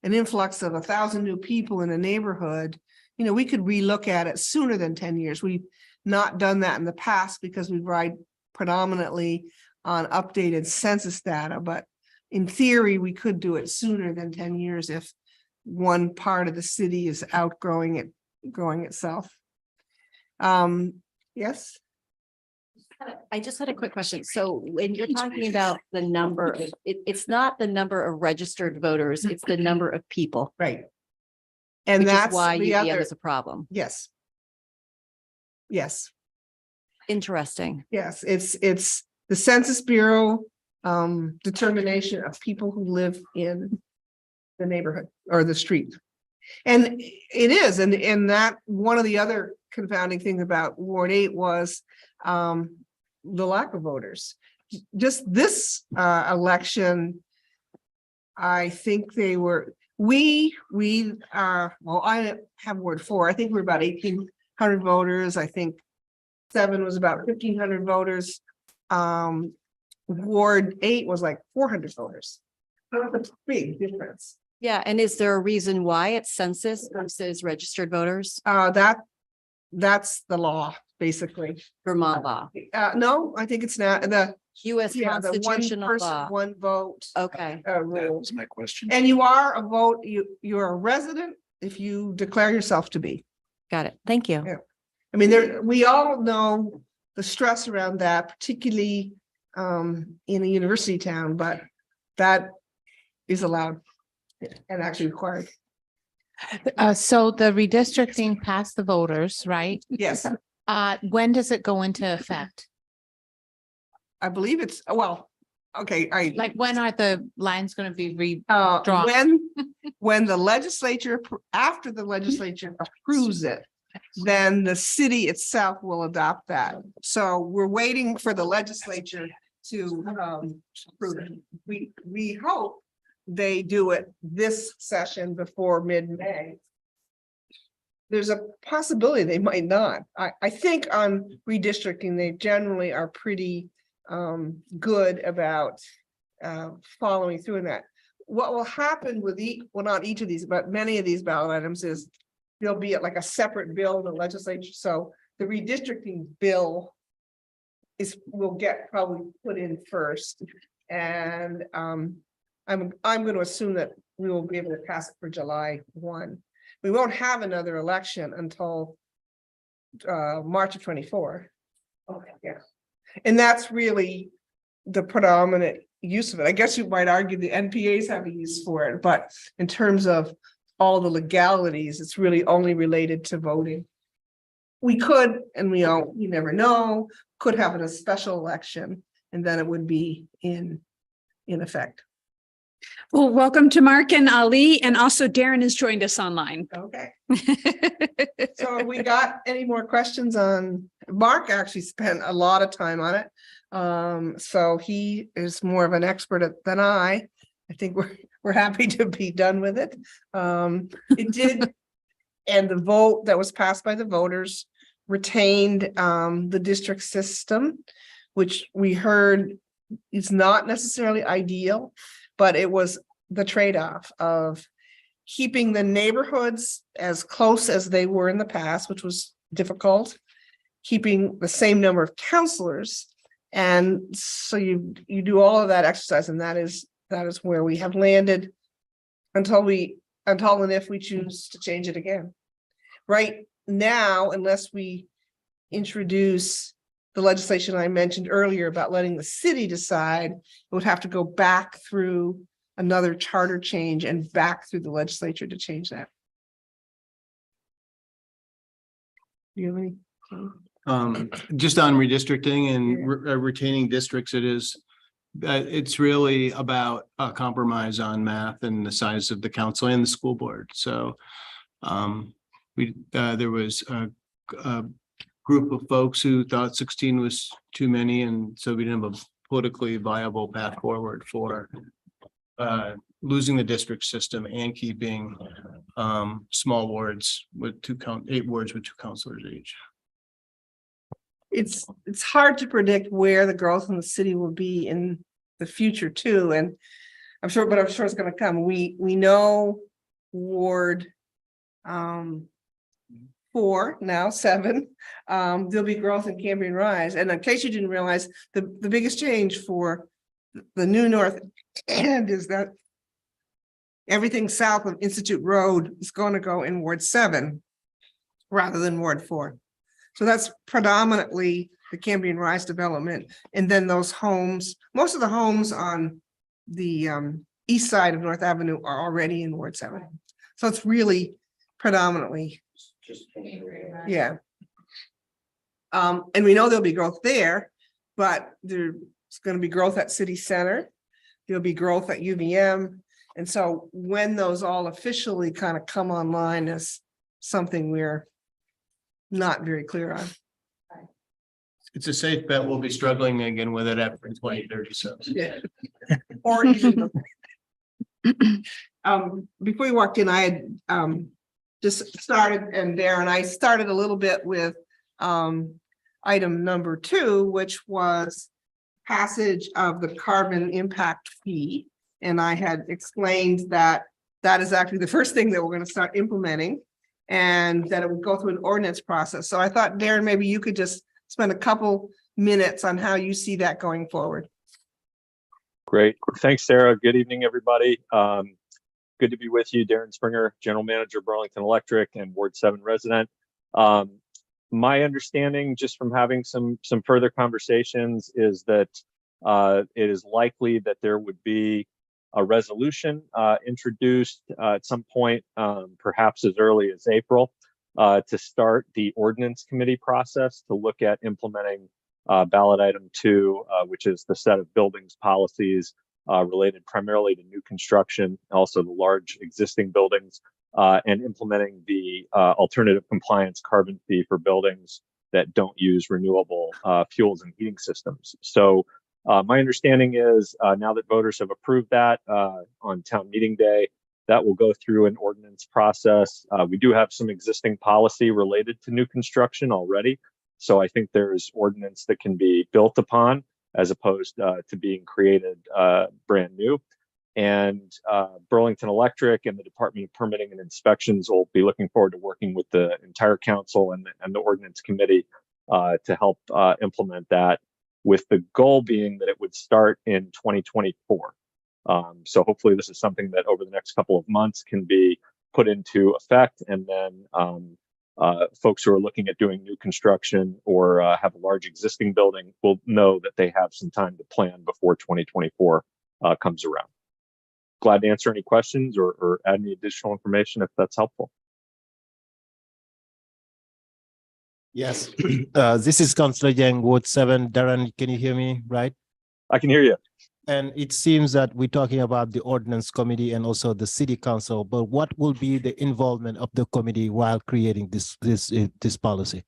Speaker 3: an influx of 1,000 new people in a neighborhood, you know, we could relook at it sooner than 10 years. We've not done that in the past because we ride predominantly on updated census data, but in theory, we could do it sooner than 10 years if one part of the city is outgrowing it, growing itself. Yes.
Speaker 13: I just had a quick question. So when you're talking about the number, it's not the number of registered voters, it's the number of people.
Speaker 3: Right. And
Speaker 13: Which is
Speaker 3: that's
Speaker 13: why
Speaker 3: the
Speaker 13: UVM
Speaker 3: other,
Speaker 13: is a problem.
Speaker 3: yes. Yes.
Speaker 13: Interesting.
Speaker 3: Yes, it's the Census Bureau determination of people who live in the neighborhood or the street. And it is, and that one of the other confounding things about Ward 8 was the lack of voters. just this election, I think they were, well, I have Ward 4. I think we're about 1,800 voters. I think 7 was about 1,500 voters. Ward 8 was like 400 voters. So that's a big difference.
Speaker 13: Yeah, and is there a reason why it's census versus registered voters?
Speaker 3: That's the law, basically.
Speaker 13: Vermont law,
Speaker 3: No, I think it's not the
Speaker 13: US
Speaker 3: the one
Speaker 13: constitutional
Speaker 3: person,
Speaker 13: law.
Speaker 3: one vote.
Speaker 13: Okay,
Speaker 3: Rule.
Speaker 4: was my question.
Speaker 3: And you are a vote, you're a resident if you declare yourself to be.
Speaker 13: got it. Thank you.
Speaker 3: Yeah. I mean, we all know the stress around that, particularly in a university town, but that is allowed and actually required.
Speaker 7: So the redistricting passed the voters, right?
Speaker 3: Yes,
Speaker 7: When does it go into effect?
Speaker 3: I believe it's, well, okay,
Speaker 7: Like, when are the lines gonna be drawn?
Speaker 3: when the legislature, after the legislature approves it, then the city itself will adopt that. So we're waiting for the legislature to approve it. We hope they do it this session before mid-May. There's a possibility they might not. I think on redistricting, they generally are pretty good about following through in that. What will happen with well, not each of these, but many of these ballot items is there'll be like a separate bill in the legislature. So the redistricting bill will get probably put in first. And I'm going to assume that we will be able to pass it for July 1. We won't have another election until March of 24. Okay, yeah. And that's really the predominant use of it. I guess you might argue the NPAs have a use for it, but in terms of all the legalities, it's really only related to voting. We could, and you never know, could have a special election, and then it would be in effect.
Speaker 5: Well, welcome to Mark and Ali, and also Darren has joined us online.
Speaker 3: Okay. So we got any more questions on, Mark actually spent a lot of time on it. So he is more of an expert than I. I think we're happy to be done with it. It did, and the vote that was passed by the voters retained the district system, which we heard is not necessarily ideal, but it was the trade-off of keeping the neighborhoods as close as they were in the past, which was difficult, keeping the same number of counselors. And so you do all of that exercise, and that is where we have landed until and if we choose to change it again. Right now, unless we introduce the legislation I mentioned earlier about letting the city decide, it would have to go back through another charter change and back through the legislature to change that. Do you have any?
Speaker 15: Just on redistricting and retaining districts, it's really about a compromise on math and the size of the council and the school board. So there was a group of folks who thought 16 was too many, and so we didn't have a politically viable path forward for losing the district system and keeping small wards with 8 wards with 2 counselors each.
Speaker 3: It's hard to predict where the growth in the city will be in the future too, and I'm sure it's going to come. We know Ward 4, now 7, there'll be growth in Cambrian Rise. And in case you didn't realize, the biggest change for the new North End is that everything south of Institute Road is going to go in Ward 7 rather than Ward 4. So that's predominantly the Cambrian Rise development. And then those homes, most of the homes on the east side of North Avenue are already in Ward 7. So it's really predominantly, yeah. And we know there'll be growth there, but there's going to be growth at City Center. There'll be growth at UVM. And so when those all officially kind of come online is something we're not very clear on.
Speaker 15: It's a safe bet. We'll be struggling again with it after 2030. So.
Speaker 3: Yeah. Or even. Before you walked in, I had just started, and Darren, I started a little bit with item number 2, which was passage of the carbon impact fee. And I had explained that that is actually the first thing that we're going to start implementing, and that it would go through an ordinance process. So I thought, Darren, maybe you could just spend a couple minutes on how you see that going forward.
Speaker 16: Great. Thanks, Sarah. Good evening, everybody. Good to be with you. Darren Springer, General Manager, Burlington Electric and Ward 7 resident. My understanding, just from having some further conversations, is that it is likely that there would be a resolution introduced at some point, perhaps as early as April, to start the ordinance committee process to look at implementing ballot item 2, which is the set of buildings policies related primarily to new construction, also the large existing buildings, and implementing the alternative compliance carbon fee for buildings that don't use renewable fuels and heating systems. So my understanding is now that voters have approved that on town meeting day, that will go through an ordinance process. We do have some existing policy related to new construction already. So I think there's ordinance that can be built upon as opposed to being created brand new. And Burlington Electric and the Department of Permitting and Inspections will be looking forward to working with the entire council and the ordinance committee to help implement that, with the goal being that it would start in 2024. So hopefully this is something that over the next couple of months can be put into effect, and then folks who are looking at doing new construction or have a large existing building will know that they have some time to plan before 2024 comes around. Glad to answer any questions or add any additional information if that's helpful.
Speaker 17: Yes, this is Councillor Yang, Ward 7. Darren, can you hear me, right?
Speaker 16: I can hear you.
Speaker 17: And it seems that we're talking about the ordinance committee and also the city council, but what will be the involvement of the committee while creating this policy?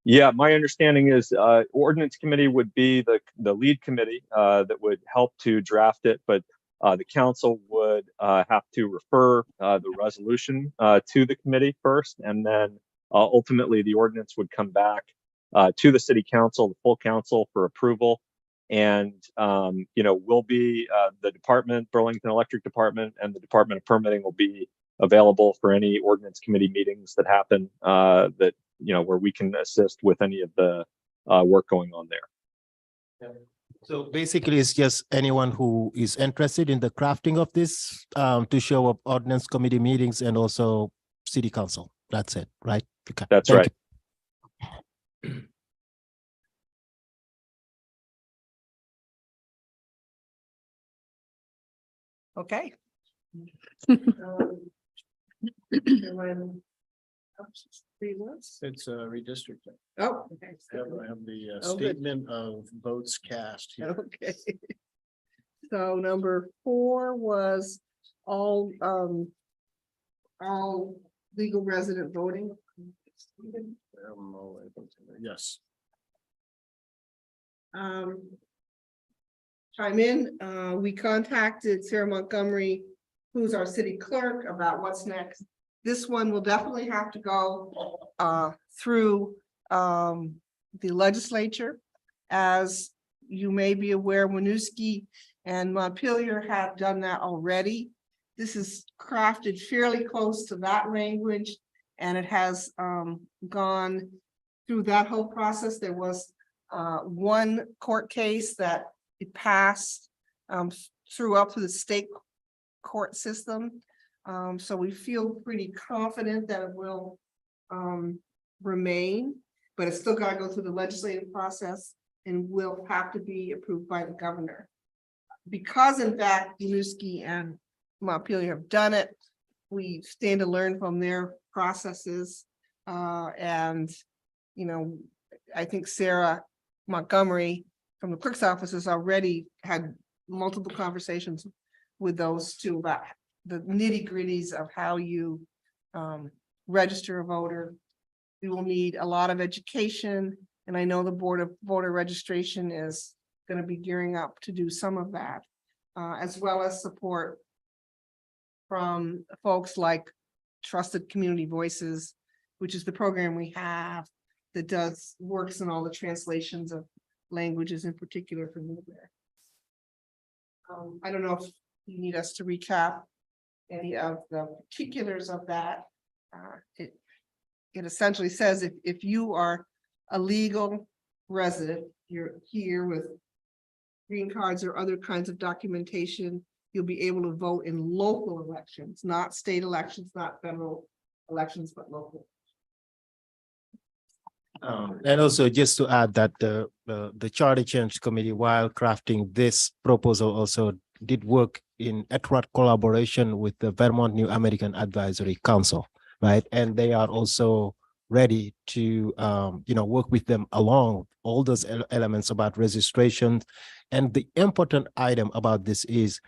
Speaker 16: Yeah, my understanding is ordinance committee would be the lead committee that would help to draft it, but the council would have to refer the resolution to the committee first, and then ultimately the ordinance would come back to the city council, the full council, for approval. And we'll be the department, Burlington Electric Department, and the Department of Permitting will be available for any ordinance committee meetings that happen that where we can assist with any of the work going on there.
Speaker 17: So basically, it's just anyone who is interested in the crafting of this to show up ordinance committee meetings and also city council. That's it, right? Okay.
Speaker 16: That's right.
Speaker 3: Okay.
Speaker 15: It's redistricting.
Speaker 3: Oh, okay.
Speaker 15: I have the
Speaker 3: Oh, good.
Speaker 15: statement of votes cast here.
Speaker 3: Okay. So number 4 was all legal resident voting.
Speaker 15: Yes.
Speaker 3: Chime in. We contacted Sarah Montgomery, who's our city clerk, about what's next. This one will definitely have to go through the legislature. As you may be aware, Winooski and Montpelier have done that already. This is crafted fairly close to that language, and it has gone through that whole process. There was one court case that it passed through the state court system. So we feel pretty confident that it will remain, but it's still got to go through the legislative process and will have to be approved by the governor. Because in fact, Winooski and Montpelier have done it, we stand to learn from their processes. And, I think Sarah Montgomery from the clerk's office has already had multiple conversations with those two about the nitty-gritties of how you register a voter. We will need a lot of education And I know the Board of Voter Registration is going to be gearing up to do some of that, as well as support from folks like Trusted Community Voices, which is the program we have that works in all the translations of languages, in particular for Newbery. I don't know if you need us to recap any of the particulars of that. It essentially says if you are a legal resident, you're here with green cards or other kinds of documentation, you'll be able to vote in local elections, not state elections, not federal elections, but local.
Speaker 17: And also just to add that the Charter Change Committee, while crafting this proposal, also did work in adroit collaboration with the Vermont New American Advisory Council, right? And they are also ready to work with them along all those elements about registration. And the important item about this is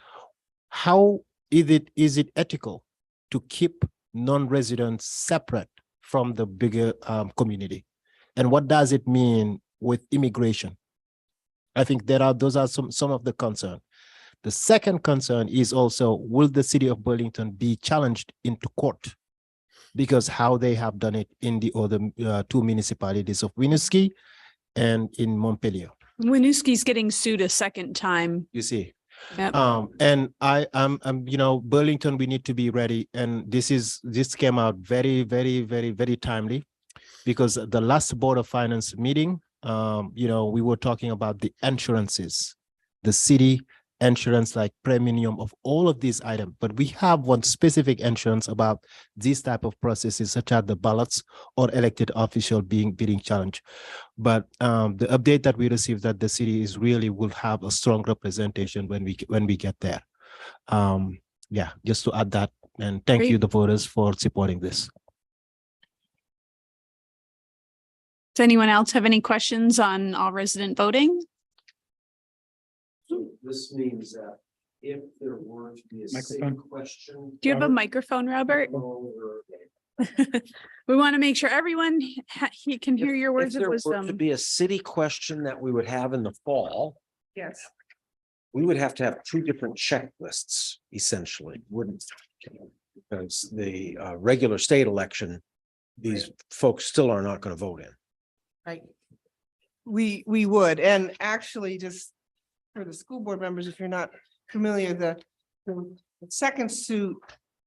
Speaker 17: how is it ethical to keep non-residents separate from the bigger community? And what does it mean with immigration? I think those are some of the concern. The second concern is also, will the city of Burlington be challenged into court? Because how they have done it in the other two municipalities of Winooski and in Montpelier.
Speaker 5: Winooski's getting sued a second time.
Speaker 17: You see.
Speaker 5: Yep.
Speaker 17: And I'm Burlington, we need to be ready. And this came out very, very, very, very timely, because the last Board of Finance meeting, we were talking about the insurances, the city insurance, like premium of all of these items. But we have one specific insurance about these type of processes, such as the ballots or elected official being challenged. But the update that we received that the city is really will have a strong representation when we get there. Yeah, just to add that, and thank you, the voters, for supporting this.
Speaker 5: Does anyone else have any questions on all resident voting?
Speaker 14: So this means that if there were to be a
Speaker 2: Microphone.
Speaker 14: city question.
Speaker 5: Do you have a microphone, Robert? We want to make sure everyone he can hear your words of
Speaker 14: If there were
Speaker 5: wisdom.
Speaker 14: to be a city question that we would have in the fall,
Speaker 3: Yes.
Speaker 14: we would have to have two different checklists, essentially, wouldn't? Because the regular state election, these folks still are not going to vote in.
Speaker 3: Right. We would, and actually, just for the school board members, if you're not familiar, the second suit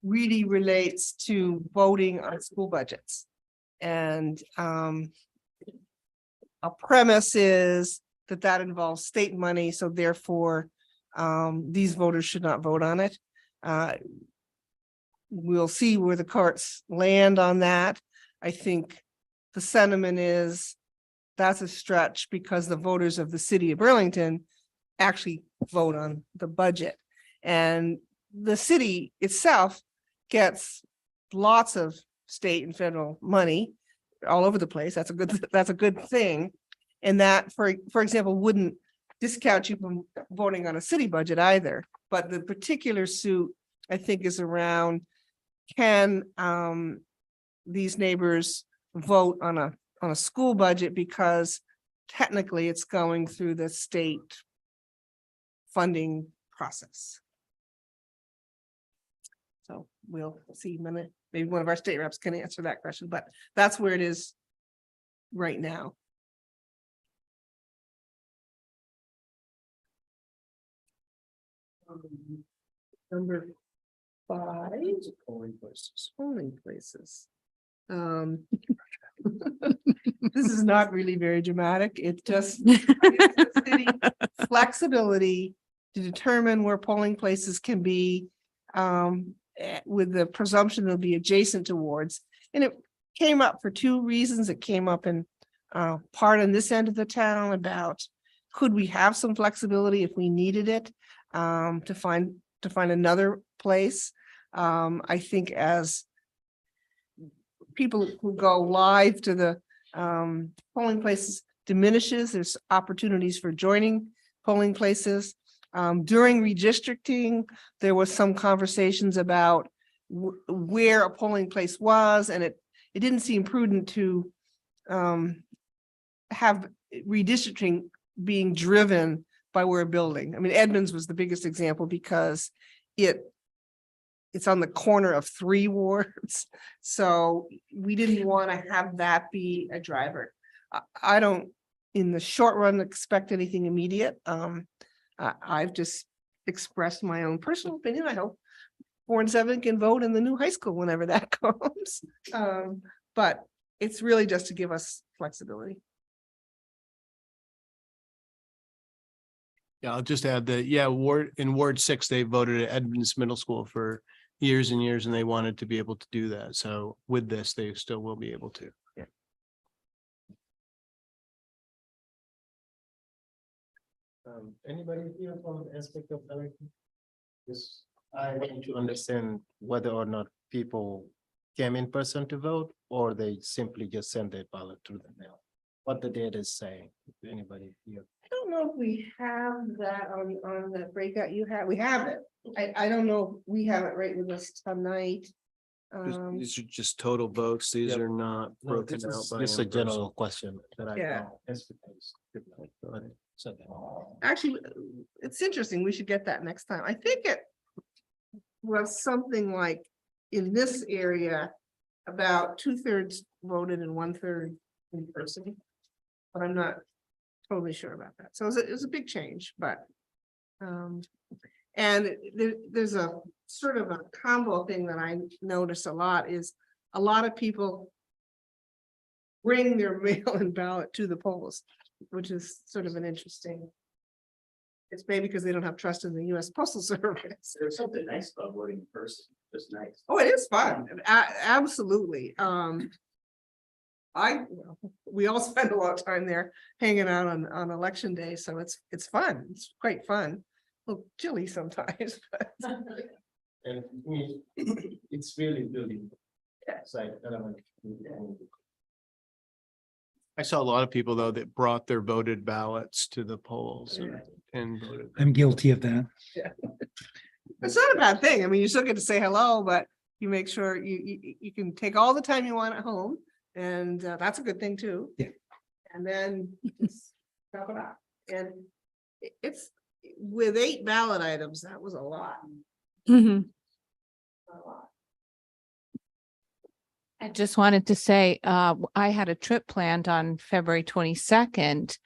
Speaker 3: really relates to voting on school budgets. And a premise is that involves state money, so therefore these voters should not vote on it. We'll see where the courts land on that. I think the sentiment is that's a stretch, because the voters of the city of Burlington actually vote on the budget. And the city itself gets lots of state and federal money all over the place. That's a good thing. And that, for example, wouldn't discount you from voting on a city budget either. But the particular suit, I think, is around, can these neighbors vote on a school budget, because technically it's going through the state funding process. So we'll see, maybe one of our state reps can answer that question, but that's where it is right now. Number 5, polling places. This is not really very dramatic. It just gives the city flexibility to determine where polling places can be, with the presumption they'll be adjacent to wards. And it came up for two reasons. It came up in part on this end of the town about, could we have some flexibility if we needed it, to find another place. I think as people who go live to the polling places diminishes, there's opportunities for joining polling places. During redistricting, there was some conversations about where a polling place was, and it didn't seem prudent to have redistricting being driven by where building. I mean, Edmonds was the biggest example because it's on the corner of 3 wards. So we didn't want to have that be a driver. I don't, in the short run, expect anything immediate. I've just expressed my own personal opinion. I hope 4 and 7 can vote in the new high school whenever that comes. But it's really just to give us flexibility.
Speaker 15: Yeah, I'll just add that, yeah, Ward 6, they voted at Edmonds Middle School for years and years, and they wanted to be able to do that. So with this, they still will be able to.
Speaker 3: Yeah.
Speaker 17: Anybody here from the aspect of electing? Yes, I want to understand whether or not people came in person to vote, or they simply just sent their ballot through the mail. What the data is saying, if anybody here.
Speaker 3: I don't know if we have that on the breakout you have. We have it. I don't know if we have it right with us tonight.
Speaker 15: These are just total votes. These
Speaker 17: Yep.
Speaker 15: are not
Speaker 17: No,
Speaker 15: broken
Speaker 17: this
Speaker 15: out
Speaker 17: is
Speaker 15: by.
Speaker 17: just a
Speaker 15: in-person.
Speaker 17: general question that I.
Speaker 3: Yeah.
Speaker 17: know.
Speaker 3: Actually, it's interesting. We should get that next time. I think it was something like in this area, about 2/3 voted and 1/3 in person. But I'm not totally sure about that. So it was a big change, but and there's a sort of a combo thing that I notice a lot is a lot of people bring their mail-in ballot to the polls, which is sort of an interesting. It's maybe because they don't have trust in the US Postal Service.
Speaker 1: There's something nice about voting in person, just nice.
Speaker 3: Oh, it is fun. Absolutely. We all spend a lot of time there hanging out on election day, so it's fun. It's quite fun. A little chilly sometimes, but
Speaker 17: And it's really, it's like,
Speaker 15: I saw a lot of people, though, that brought their voted ballots to the polls
Speaker 3: Yeah.
Speaker 15: and voted.
Speaker 2: I'm guilty of that.
Speaker 3: it's not a bad thing. I mean, you still get to say hello, but you make sure you can take all the time you want at home, and that's a good thing too.
Speaker 2: Yeah.
Speaker 3: And then just drop it off. And it's with 8 ballot items, that was a lot. A lot.
Speaker 7: I just wanted to say, I had a trip planned on February 22nd.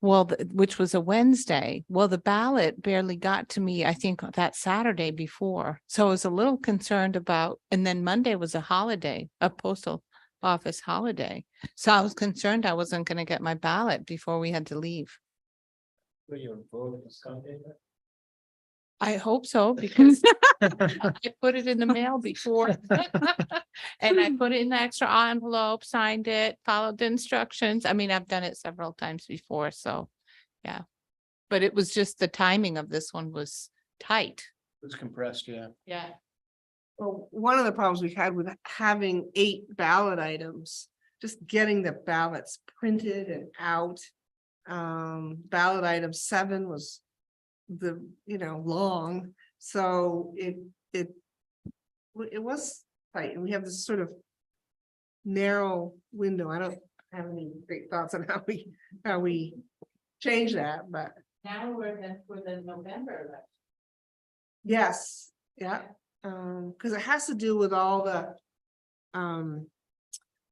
Speaker 7: Well, which was a Wednesday. Well, the ballot barely got to me, I think, that Saturday before. So I was a little concerned about, and then Monday was a holiday, a postal office holiday. So I was concerned I wasn't going to get my ballot before we had to leave.
Speaker 17: so your vote is counted.
Speaker 7: I hope so, because I put it in the mail before. And I put it in the extra envelope, signed it, followed the instructions. I mean, I've done it several times before, so, yeah. But it was just the timing of this one was tight.
Speaker 15: It's compressed, yeah.
Speaker 7: Yeah.
Speaker 3: Well, one of the problems we had with having 8 ballot items, just getting the ballots printed and out. Ballot item 7 was long, so it was tight, and we have this sort of narrow window. I don't have any great thoughts on how we change that, but
Speaker 7: Now we're for the November election.
Speaker 3: yes, yeah. Because it has to do with all the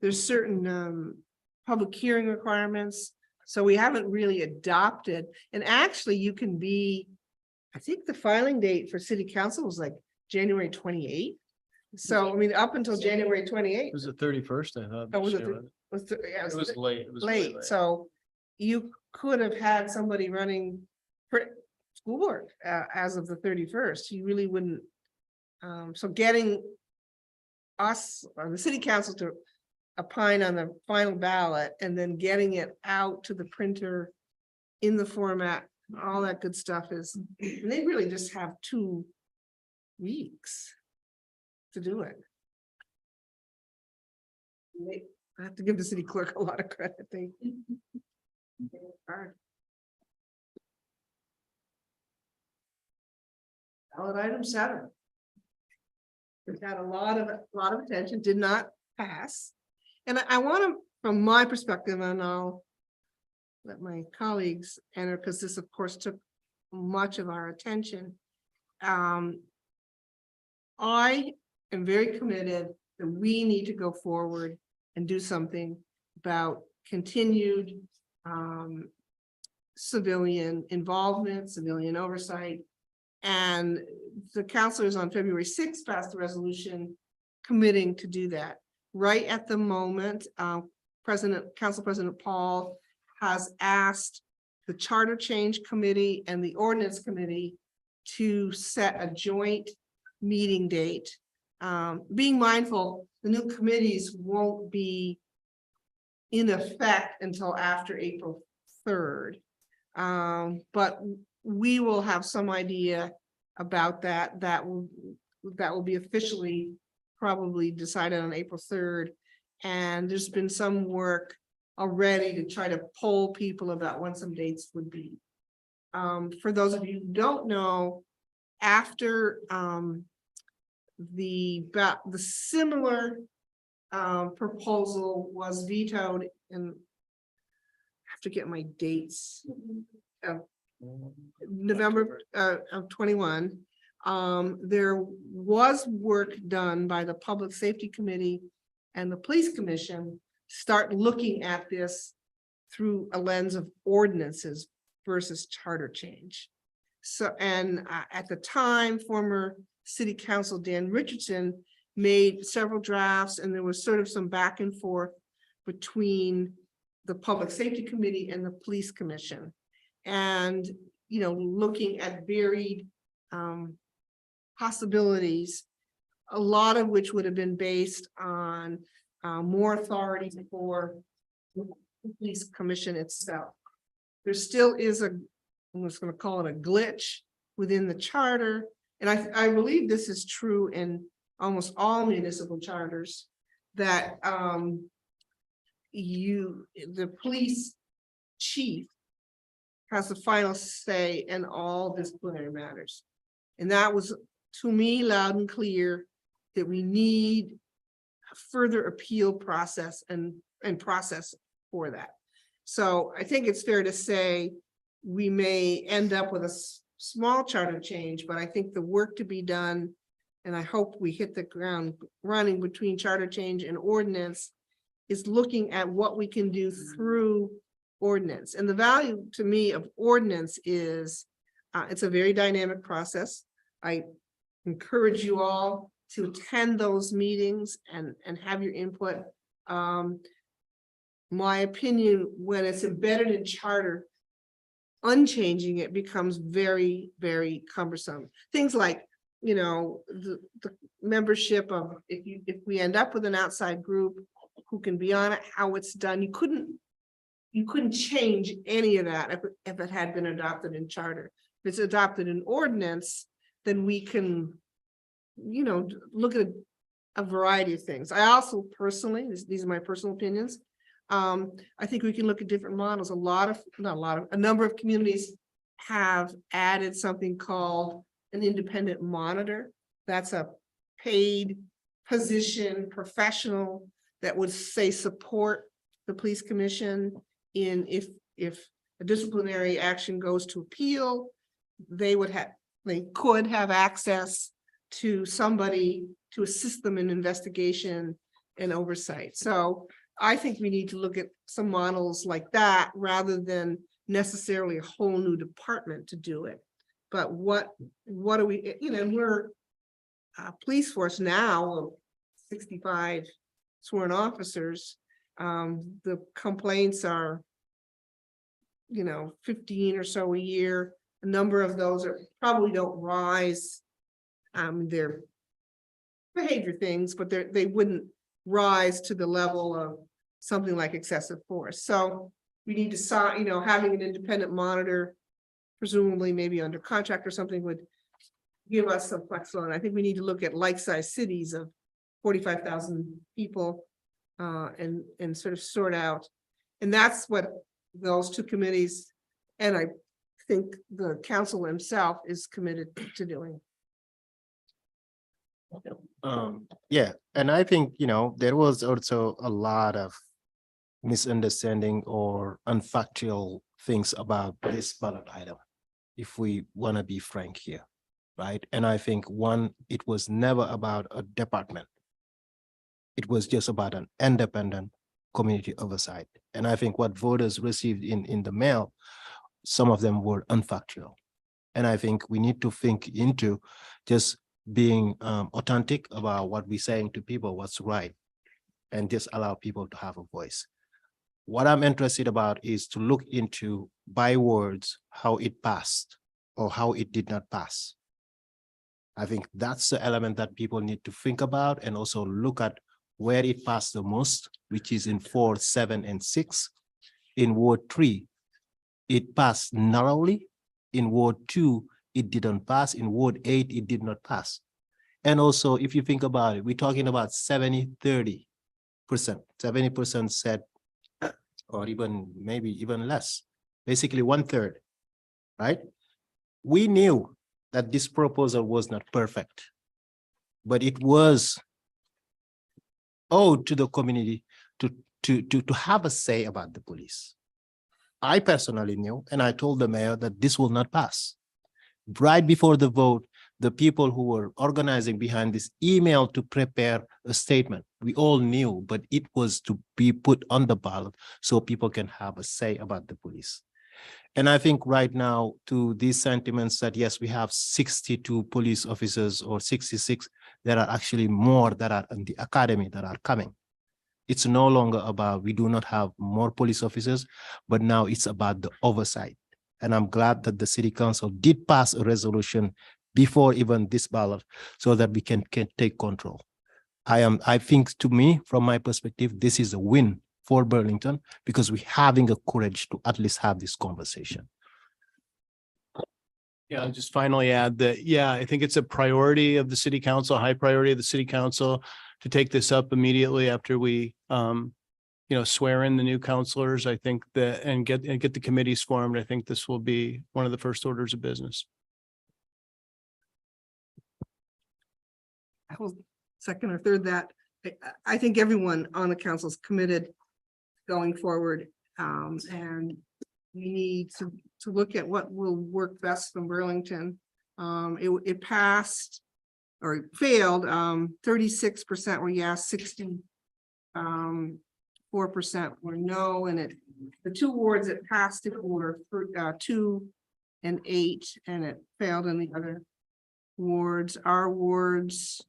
Speaker 3: there's certain public hearing requirements. So we haven't really adopted, and actually you can be, I think the filing date for city council was like January 28th. So, I mean, up until January 28th.
Speaker 15: It was the 31st, I thought.
Speaker 3: Oh, was
Speaker 15: this
Speaker 3: it
Speaker 15: year,
Speaker 3: yeah,
Speaker 15: It was late. It was way
Speaker 3: late, so you could have had somebody running for school board as of the 31st. You really wouldn't. So getting us or the city council to opine on the final ballot and then getting it out to the printer in the format, all that good stuff is, and they really just have 2 weeks to do it. I have to give the city clerk a lot of credit. They hard. Ballot item 7. It got a lot of attention, did not pass. And I want to, from my perspective, and I'll let my colleagues enter, because this of course took much of our attention. I am very committed that we need to go forward and do something about continued civilian involvement, civilian oversight. And the councilors on February 6th passed a resolution committing to do that. Right at the moment, Council President Paul has asked the Charter Change Committee and the Ordinance Committee to set a joint meeting date. Being mindful, the new committees won't be in effect until after April 3rd. But we will have some idea about that. That will be officially probably decided on April 3rd. And there's been some work already to try to poll people about when some dates would be. For those of you who don't know, after the similar proposal was vetoed, and I have to get my dates. November of 21, there was work done by the Public Safety Committee and the Police Commission start looking at this through a lens of ordinances versus charter change. So, and at the time, former City Council Dan Richardson made several drafts, and there was sort of some back and forth between the Public Safety Committee and the Police Commission. And, you know, looking at varied possibilities, a lot of which would have been based on more authority for the Police Commission itself. There still is I'm just going to call it a glitch within the charter. And I believe this is true in almost all municipal charters, that the police chief has the final say in all disciplinary matters. And that was, to me, loud and clear that we need a further appeal process and process for that. So I think it's fair to say we may end up with a small charter change, but I think the work to be done, and I hope we hit the ground running between charter change and ordinance, is looking at what we can do through ordinance. And the value to me of ordinance is it's a very dynamic process. I encourage you all to attend those meetings and have your input. My opinion, when it's embedded in charter, unchanging it becomes very, very cumbersome. Things like, you know, the membership of, if we end up with an outside group who can be on it, how it's done, you couldn't change any of that if it had been adopted in charter. If it's adopted in ordinance, then we can, you know, look at a variety of things. I also personally, these are my personal opinions, I think we can look at different models. A number of communities have added something called an independent monitor. That's a paid position professional that would say support the police commission in if a disciplinary action goes to appeal, they could have access to somebody to assist them in investigation and oversight. So I think we need to look at some models like that rather than necessarily a whole new department to do it. But what are we, you know, we're a police force now of 65 sworn officers. The complaints are, you know, 15 or so a year. A number of those probably don't rise. They're behavior things, but they wouldn't rise to the level of something like excessive force. So we need to, you know, having an independent monitor, presumably maybe under contract or something, would give us some flexibility. I think we need to look at like-sized cities of 45,000 people and sort of sort out. And that's what those two committees, and I think the council himself is committed to doing.
Speaker 17: Yeah, and I think, you know, there was also a lot of misunderstanding or unfactual things about this ballot item, if we want to be frank here, right? And I think one, it was never about a department. It was just about an independent community oversight. And I think what voters received in the mail, some of them were unfactual. And I think we need to think into just being authentic about what we're saying to people, what's right, and just allow people to have a voice. What I'm interested about is to look into by words, how it passed or how it did not pass. I think that's the element that people need to think about, and also look at where it passed the most, which is in 4, 7, and 6. In Ward 3, it passed narrowly. In Ward 2, it didn't pass. In Ward 8, it did not pass. And also, if you think about it, we're talking about 70-30%. 70% said, or even maybe even less, basically 1/3, right? We knew that this proposal was not perfect, but it was owed to the community to have a say about the police. I personally knew, and I told the mayor that this will not pass. Right before the vote, the people who were organizing behind this email to prepare a statement. We all knew, but it was to be put on the ballot so people can have a say about the police. And I think right now, to these sentiments that yes, we have 62 police officers or 66, there are actually more that are in the academy that are coming. It's no longer about we do not have more police officers, but now it's about the oversight. And I'm glad that the city council did pass a resolution before even this ballot so that we can take control. I think, to me, from my perspective, this is a win for Burlington because we're having the courage to at least have this conversation.
Speaker 15: Yeah, I'll just finally add that, yeah, I think it's a priority of the city council, high priority of the city council to take this up immediately after we, swear in the new councilors. I think that, and get the committees formed. I think this will be one of the first orders of business.
Speaker 3: I will second or third that. I think everyone on the council is committed going forward. And we need to look at what will work best for Burlington. It passed or failed. 36% were yes, 64% were no. And the two wards that passed it were 2 and 8, and it failed in the other wards. Our wards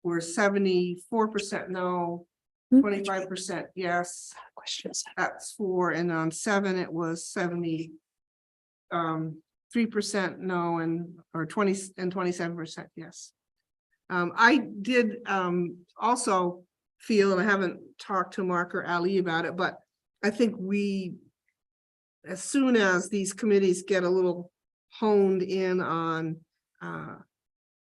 Speaker 3: were 74% no, 25% yes. Questions. That's 4, and on 7 it was 3% no, or 27% yes. I did also feel, and I haven't talked to Mark or Ali about it, but I think as soon as these committees get a little honed in on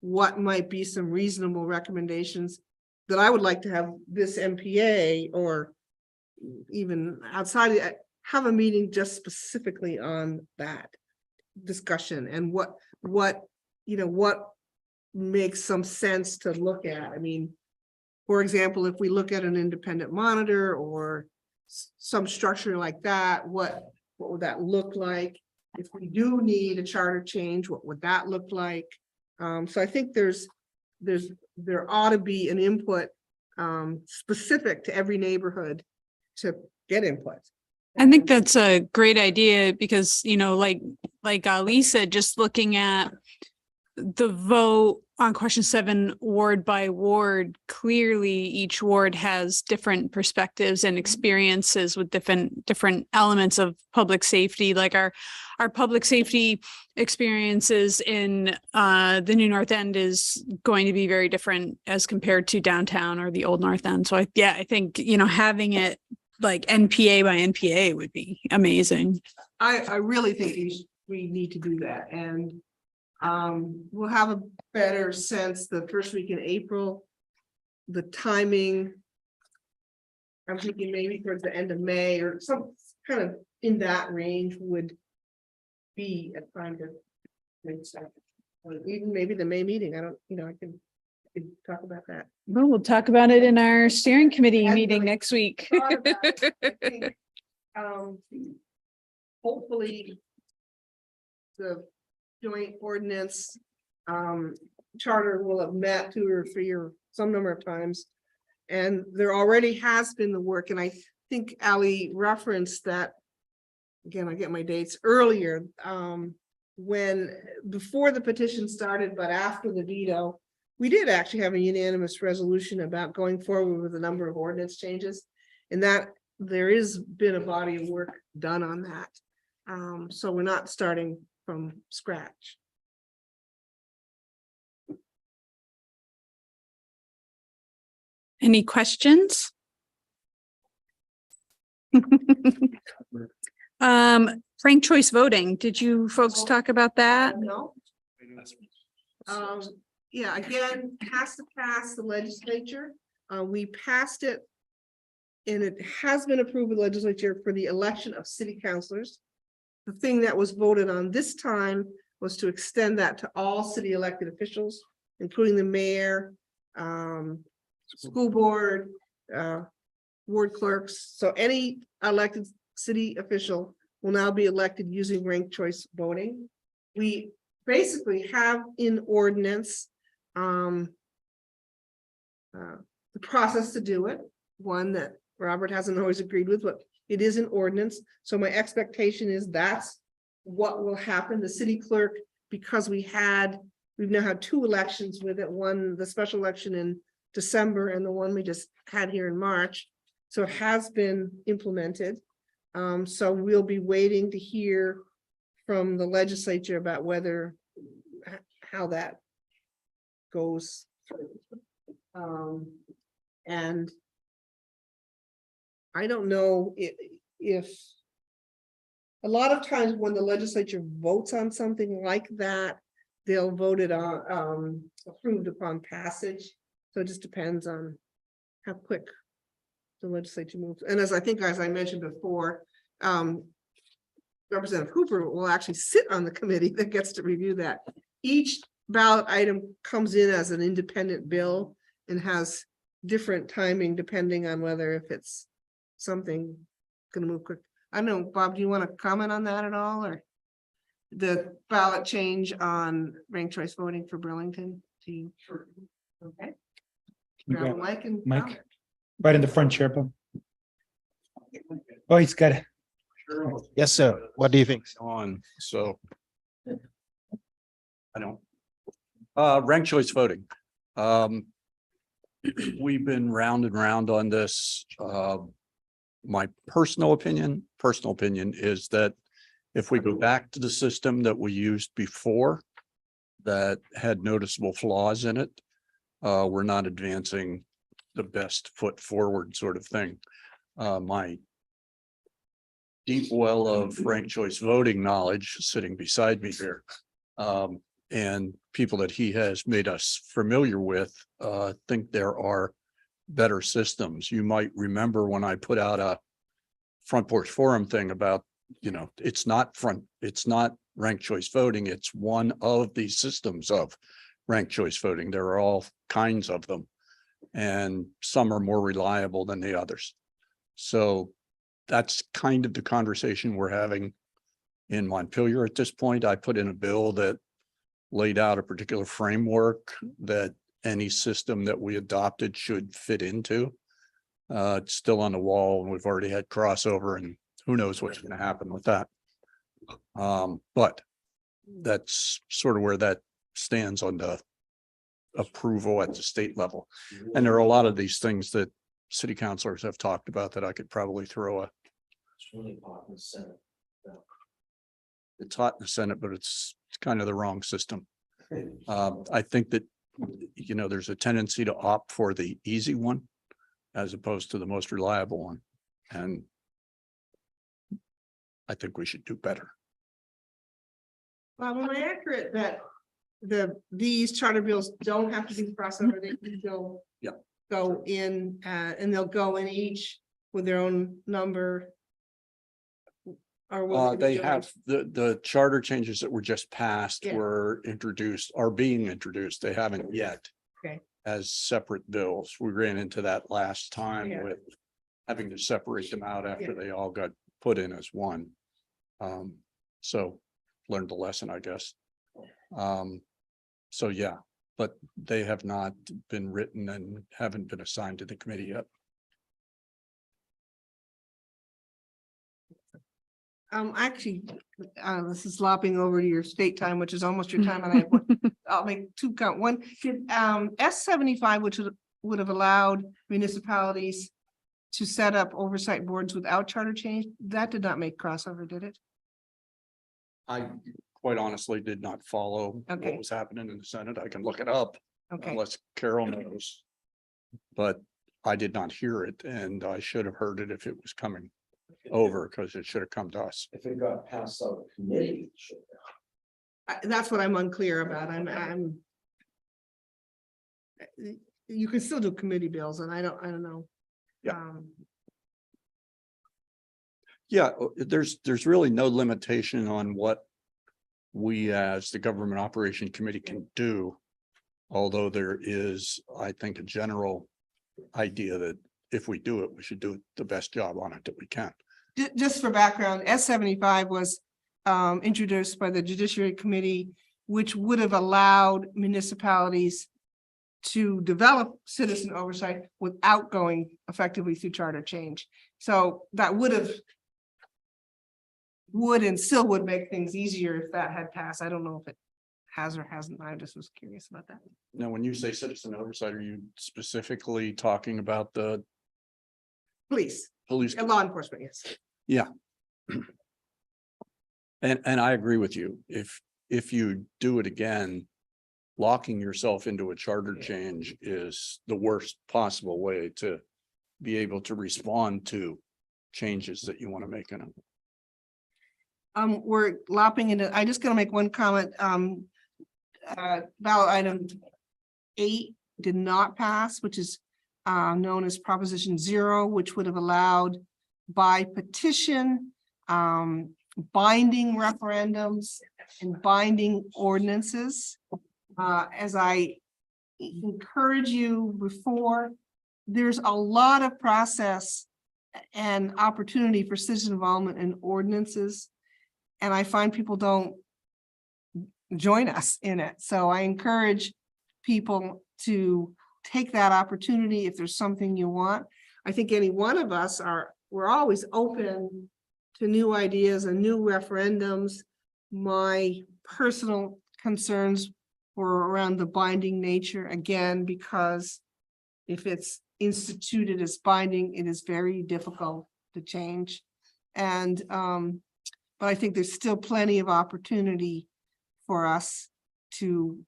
Speaker 3: what might be some reasonable recommendations, that I would like to have this NPA or even outside of it, have a meeting just specifically on that discussion and what makes some sense to look at. I mean, for example, if we look at an independent monitor or some structure like that, what would that look like? If we do need a charter change, what would that look like? So I think there ought to be an input specific to every neighborhood to get input.
Speaker 5: I think that's a great idea because, like Ali said, just looking at the vote on question 7 ward by ward, clearly each ward has different perspectives and experiences with different elements of public safety. Like our public safety experiences in the new North End is going to be very different as compared to downtown or the old North End. So I think, having it like NPA by NPA would be amazing.
Speaker 3: I really think we need to do that, and we'll have a better sense the first week in April. The timing, I'm thinking maybe towards the end of May or some kind of in that range would be a time to make stuff. Or even maybe the May meeting. I can could talk about that.
Speaker 5: Well, we'll talk about it in our steering committee
Speaker 3: As
Speaker 5: meeting
Speaker 3: we
Speaker 5: next week.
Speaker 3: thought about it, I think, hopefully the joint ordinance charter will have met 2 or 3 or some number of times. And there already has been the work, and I think Ali referenced that. Again, I get my dates earlier, when, before the petition started, but after the veto, we did actually have a unanimous resolution about going forward with a number of ordinance changes. And that there is been a body of work done on that. So we're not starting from scratch.
Speaker 5: Any questions? Frank choice voting. Did you folks talk about that?
Speaker 3: No. Yeah, again, has to pass the legislature. We passed it. And it has been approved with legislature for the election of city councilors. The thing that was voted on this time was to extend that to all city elected officials, including the mayor, school board, ward clerks. So any elected city official will now be elected using ranked choice voting. We basically have in ordinance the process to do it, one that Robert hasn't always agreed with, but it is an ordinance. So my expectation is that's what will happen. The city clerk, because we've now had 2 elections with it, one, the special election in December and the one we just had here in March. So it has been implemented. So we'll be waiting to hear from the legislature about how that goes through. And I don't know if a lot of times when the legislature votes on something like that, they'll vote it on, approved upon passage. So it just depends on how quick the legislature moves. And as I mentioned before, Representative Hooper will actually sit on the committee that gets to review that. Each ballot item comes in as an independent bill and has different timing depending on whether if it's something gonna move quick. I don't know, Bob, do you want to comment on that at all, or the ballot change on ranked choice voting for Burlington? Okay. Grab a mic and
Speaker 2: Mike, right in the front chair, Bob. Oh, he's got it.
Speaker 17: Yes, sir. What do you think?
Speaker 18: So I don't. Ranked choice voting. We've been round and round on this. My personal opinion is that if we go back to the system that we used before that had noticeable flaws in it, we're not advancing the best foot forward sort of thing. My deep well of ranked choice voting knowledge sitting beside me here, and people that he has made us familiar with, think there are better systems. You might remember when I put out a front porch forum thing about, it's not ranked choice voting. It's one of these systems of ranked choice voting. There are all kinds of them, and some are more reliable than the others. So that's kind of the conversation we're having in Montpelier at this point. I put in a bill that laid out a particular framework that any system that we adopted should fit into. It's still on the wall, and we've already had crossover, and who knows what's going to happen with that. But that's sort of where that stands on the approval at the state level. And there are a lot of these things that city councilors have talked about that I could probably throw a.
Speaker 1: It's really hot in the Senate.
Speaker 18: It's hot in the Senate, but it's kind of the wrong system. I think that, there's a tendency to opt for the easy one as opposed to the most reliable one. And I think we should do better.
Speaker 3: Well, am I accurate that these charter bills don't have to be crossover? They can go in and they'll go in each with their own number. Or
Speaker 18: They have the charter changes that were just passed
Speaker 3: Yeah.
Speaker 18: are being introduced. They haven't yet.
Speaker 3: Okay.
Speaker 18: as separate bills. We ran into that last time
Speaker 3: Yeah.
Speaker 18: with having to separate them out after they all got put in as one. So learned the lesson, I guess. So yeah, but they have not been written and haven't been assigned to the committee yet.
Speaker 3: Actually, this is lopping over to your state time, which is almost your time, and I have one, I'll make two count. One, S-75, which would have allowed municipalities to set up oversight boards without charter change, that did not make crossover, did it?
Speaker 18: I quite honestly did not follow
Speaker 3: Okay.
Speaker 18: what was happening in the Senate. I can look it up
Speaker 3: Okay,
Speaker 18: unless Carol knows. But I did not hear it, and I should have heard it if it was coming over, because it should have come to us.
Speaker 1: If it got passed out of committee, it should have.
Speaker 3: that's what I'm unclear about. I'm. You can still do committee bills, and I don't know.
Speaker 18: Yeah. Yeah, there's really no limitation on what we as the Government Operation Committee can do. Although there is, I think, a general idea that if we do it, we should do the best job on it that we can.
Speaker 3: Just for background, S-75 was introduced by the Judiciary Committee, which would have allowed municipalities to develop citizen oversight without going effectively through charter change. So that would and still would make things easier if that had passed. I don't know if it has or hasn't. I just was curious about that.
Speaker 18: Now, when you say citizen oversight, are you specifically talking about the
Speaker 3: Police,
Speaker 18: police?
Speaker 3: law enforcement, yes.
Speaker 18: Yeah. And I agree with you. If you do it again, locking yourself into a charter change is the worst possible way to be able to respond to changes that you want to make in them.
Speaker 3: We're lopping into, I just gonna make one comment. Ballot item 8 did not pass, which is known as Proposition 0, which would have allowed by petition, binding referendums and binding ordinances. As I encourage you before, there's a lot of process and opportunity for citizen involvement in ordinances. And I find people don't join us in it. So I encourage people to take that opportunity if there's something you want. I think any one of us we're always open to new ideas and new referendums. My personal concerns were around the binding nature, again, because if it's instituted as binding, it is very difficult to change. And but I think there's still plenty of opportunity for us to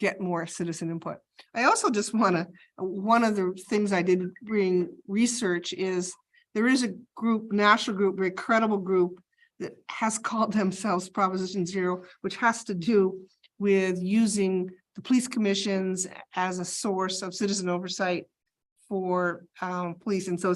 Speaker 3: get more citizen input. I also just one of the things I did bring research is there is a group, national group, very credible group that has called themselves Proposition 0, which has to do with using the police commissions as a source of citizen oversight for police. And so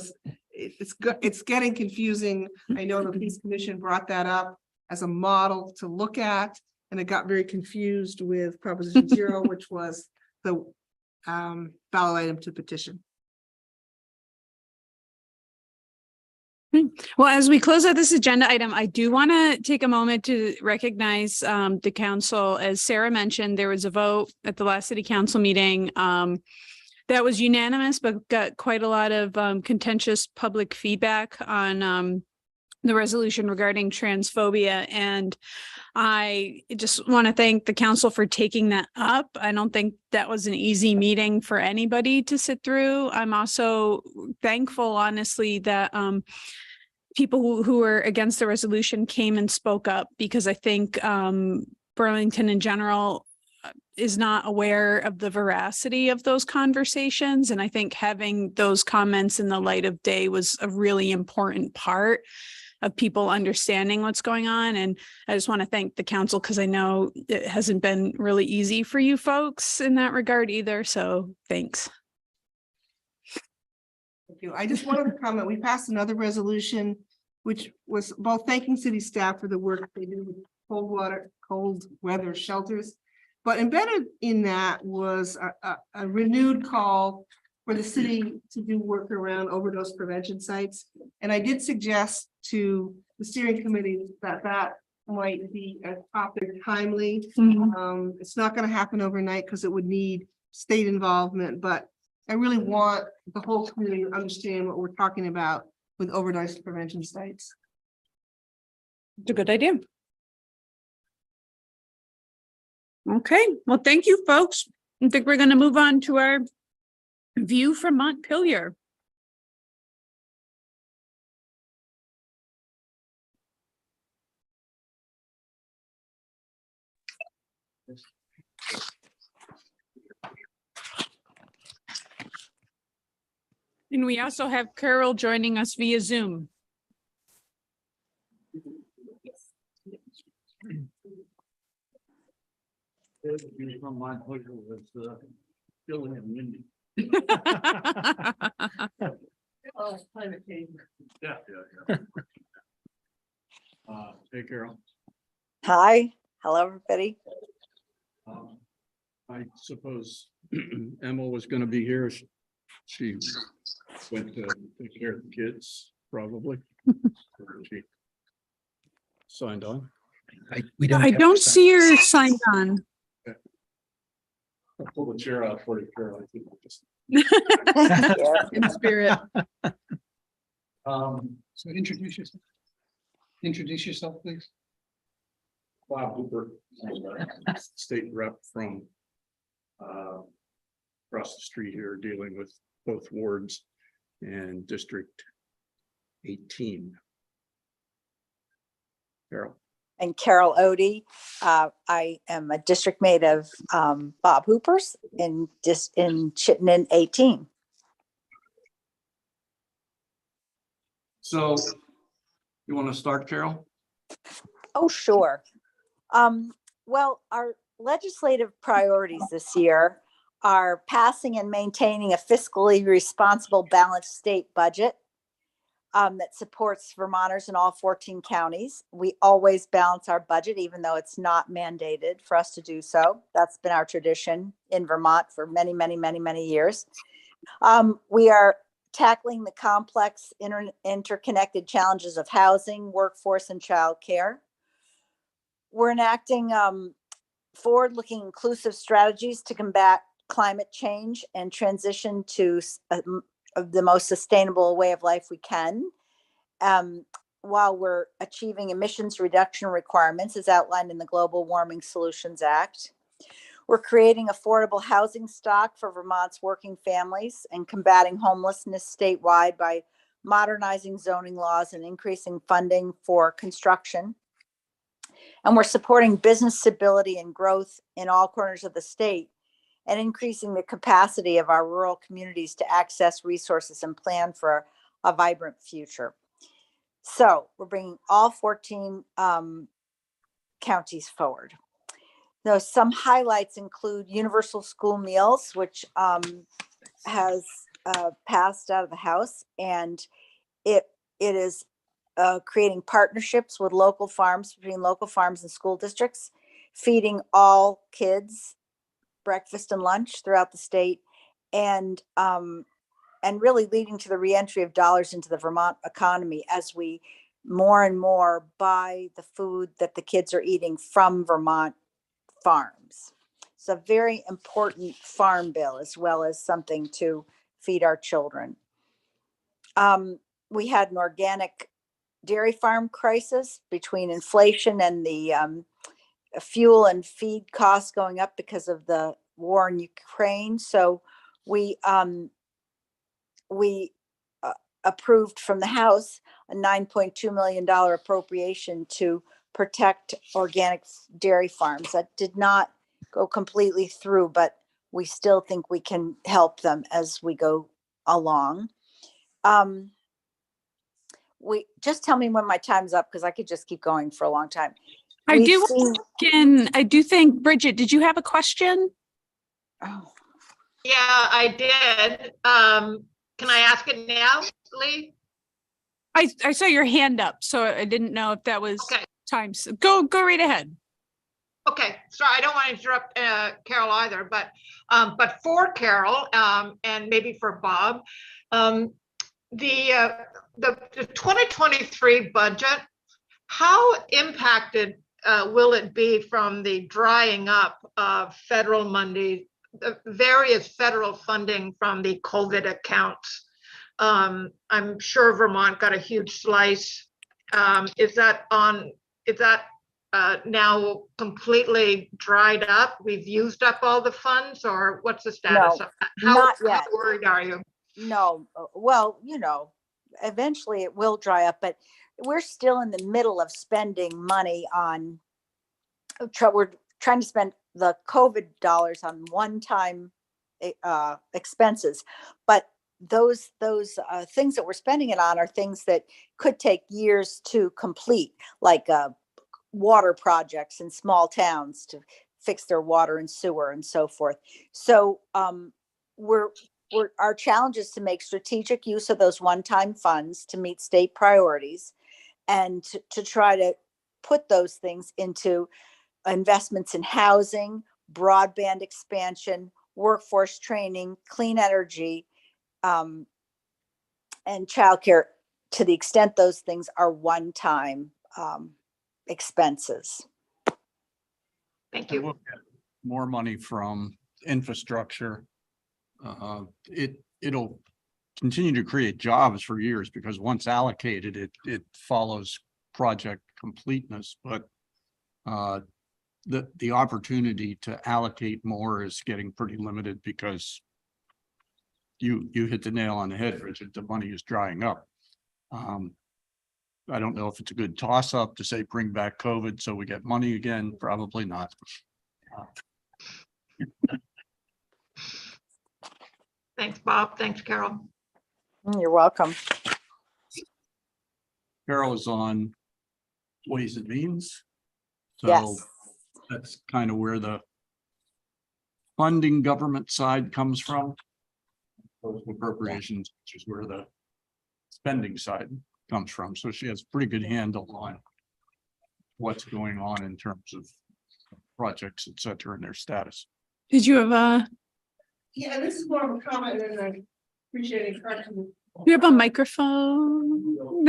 Speaker 3: it's getting confusing. I know the police commission brought that up as a model to look at, and it got very confused with Proposition 0, which was the ballot item to petition.
Speaker 5: Well, as we close out this agenda item, I do want to take a moment to recognize the council. As Sarah mentioned, there was a vote at the last city council meeting that was unanimous, but got quite a lot of contentious public feedback on the resolution regarding transphobia. And I just want to thank the council for taking that up. I don't think that was an easy meeting for anybody to sit through. I'm also thankful, honestly, that people who were against the resolution came and spoke up, because I think Burlington in general is not aware of the veracity of those conversations. And I think having those comments in the light of day was a really important part of people understanding what's going on. And I just want to thank the council, because I know it hasn't been really easy for you folks in that regard either. So thanks.
Speaker 3: Thank you. I just wanted to comment, we passed another resolution, which was both thanking city staff for the work they do with cold weather shelters, But embedded in that was a renewed call for the city to do work around overdose prevention sites. And I did suggest to the steering committee that that might be a topic timely. It's not going to happen overnight because it would need state involvement, but I really want the whole community to understand what we're talking about with overdose prevention sites.
Speaker 5: It's a good idea. Okay, well, thank you, folks. I think we're going to move on to our view from Montpelier. And we also have Carol joining us via Zoom.
Speaker 18: From my pleasure was filling in Mindy.
Speaker 3: Climate change.
Speaker 18: Yeah. Hey, Carol.
Speaker 19: Hi, hello, everybody.
Speaker 18: I suppose Emma was going to be here. She went to take care of the kids, probably. She signed on.
Speaker 5: I don't see her signed on.
Speaker 18: I'll pull the chair out for you, Carol. I think I'll just.
Speaker 5: In spirit.
Speaker 10: So introduce yourself. Introduce yourself, please.
Speaker 18: Bob Hooper, state rep from across the street here, dealing with both wards and District 18. Carol.
Speaker 19: And Carol Odie. I am a district mate of Bob Hooper's in Chittenden 18.
Speaker 18: So you want to start, Carol?
Speaker 19: Oh, sure. Well, our legislative priorities this year are passing and maintaining a fiscally responsible balanced state budget that supports Vermonters in all 14 counties. We always balance our budget, even though it's not mandated for us to do so. That's been our tradition in Vermont for many, many, many, many years. We are tackling the complex interconnected challenges of housing, workforce, and childcare. We're enacting forward-looking inclusive strategies to combat climate change and transition to the most sustainable way of life we can, while we're achieving emissions reduction requirements as outlined in the Global Warming Solutions Act. We're creating affordable housing stock for Vermont's working families and combating homelessness statewide by modernizing zoning laws and increasing funding for construction. And we're supporting business stability and growth in all corners of the state and increasing the capacity of our rural communities to access resources and plan for a vibrant future. So we're bringing all 14 counties forward. Now, some highlights include universal school meals, which has passed out of the House, and it is creating partnerships with local farms, between local farms and school districts, feeding all kids breakfast and lunch throughout the state, and really leading to the reentry of dollars into the Vermont economy as we more and more buy the food that the kids are eating from Vermont farms. It's a very important farm bill, as well as something to feed our children. We had an organic dairy farm crisis between inflation and the fuel and feed costs going up because of the war in Ukraine. So we approved from the House a $9.2 million appropriation to protect organic dairy farms. That did not go completely through, but we still think we can help them as we go along. We just tell me when my time's up, because I could just keep going for a long time.
Speaker 5: I do think, Bridget, did you have a question?
Speaker 19: Oh.
Speaker 9: Yeah, I did. Can I ask it now, Lee?
Speaker 5: I saw your hand up, so I didn't know if that was
Speaker 9: okay.
Speaker 5: time. So go right ahead.
Speaker 9: Okay, sorry, I don't want to interrupt Carol either, but for Carol, and maybe for Bob, the 2023 budget, how impacted will it be from the drying up of federal money, the various federal funding from the COVID accounts? I'm sure Vermont got a huge slice. Is that now completely dried up? We've used up all the funds, or what's the status
Speaker 19: No,
Speaker 9: of that?
Speaker 19: not yet.
Speaker 9: How worried are you?
Speaker 19: No, well, eventually it will dry up, but we're still in the middle of spending money on, we're trying to spend the COVID dollars on one-time expenses. But those things that we're spending it on are things that could take years to complete, like water projects in small towns to fix their water and sewer and so forth. So our challenge is to make strategic use of those one-time funds to meet state priorities, and to try to put those things into investments in housing, broadband expansion, workforce training, clean energy, and childcare, to the extent those things are one-time expenses.
Speaker 9: Thank you.
Speaker 18: We'll get more money from infrastructure. It'll continue to create jobs for years, because once allocated, it follows project completeness, but the opportunity to allocate more is getting pretty limited, because you hit the nail on the head, Richard. The money is drying up. I don't know if it's a good toss up to say bring back COVID so we get money again. Probably not.
Speaker 9: Thanks, Bob. Thanks, Carol.
Speaker 19: You're welcome.
Speaker 18: Carol is on Ways and Means. So
Speaker 19: yes,
Speaker 18: that's kind of where the funding government side comes from. Those appropriations, which is where the spending side comes from. So she has a pretty good handle on what's going on in terms of projects, et cetera, and their status.
Speaker 5: Did you have
Speaker 3: Yeah, this is more of a comment, and I appreciate it.
Speaker 5: you have a microphone?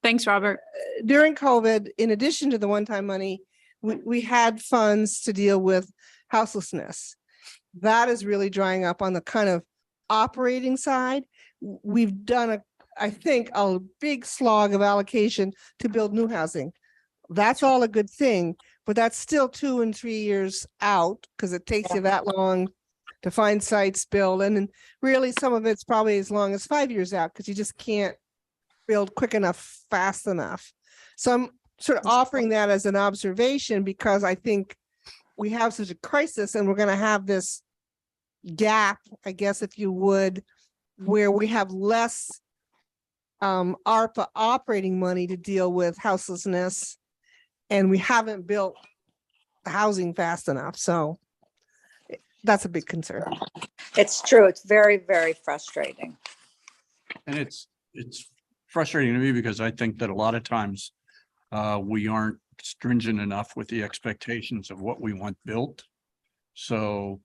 Speaker 5: Thanks, Robert.
Speaker 3: During COVID, in addition to the one-time money, we had funds to deal with houselessness. That is really drying up on the kind of operating side. We've done I think a big slog of allocation to build new housing. That's all a good thing, but that's still 2 and 3 years out, because it takes you that long to find sites, build, and then really some of it's probably as long as 5 years out, because you just can't build quick enough, fast enough. So I'm sort of offering that as an observation, because I think we have such a crisis, and we're going to have this gap, I guess, if you would, where we have less ARPA operating money to deal with houselessness, and we haven't built housing fast enough. So that's a big concern.
Speaker 19: it's true. It's very, very frustrating.
Speaker 18: And it's frustrating to me, because I think that a lot of times we aren't stringent enough with the expectations of what we want built. So,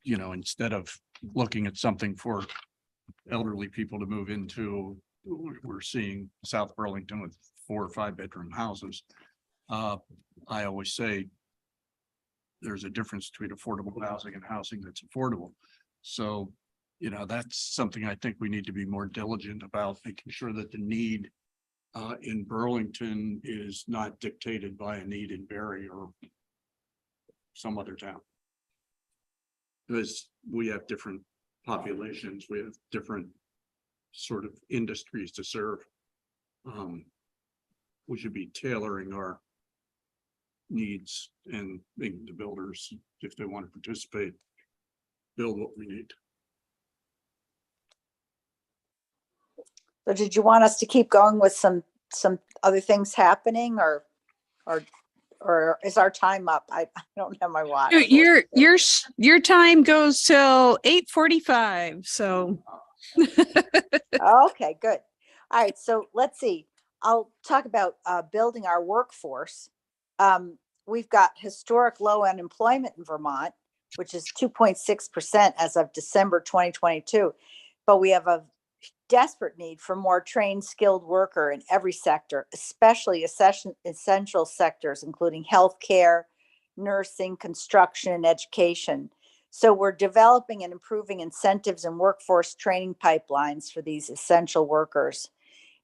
Speaker 18: instead of looking at something for elderly people to move into, we're seeing South Burlington with 4 or 5 bedroom houses. I always say there's a difference between affordable housing and housing that's affordable. So, that's something I think we need to be more diligent about, making sure that the need in Burlington is not dictated by a need in Barry or some other town. Because we have different populations, we have different sort of industries to serve. We should be tailoring our needs and making the builders, if they want to participate, build what we need.
Speaker 19: So did you want us to keep going with some other things happening, or is our time up? I don't have my watch.
Speaker 5: Your time goes till 8:45. So
Speaker 19: okay, good. All right, so let's see. I'll talk about building our workforce. We've got historic low unemployment in Vermont, which is 2.6% as of December 2022. But we have a desperate need for more trained, skilled worker in every sector, especially essential sectors, including healthcare, nursing, construction, and education. So we're developing and improving incentives and workforce training pipelines for these essential workers.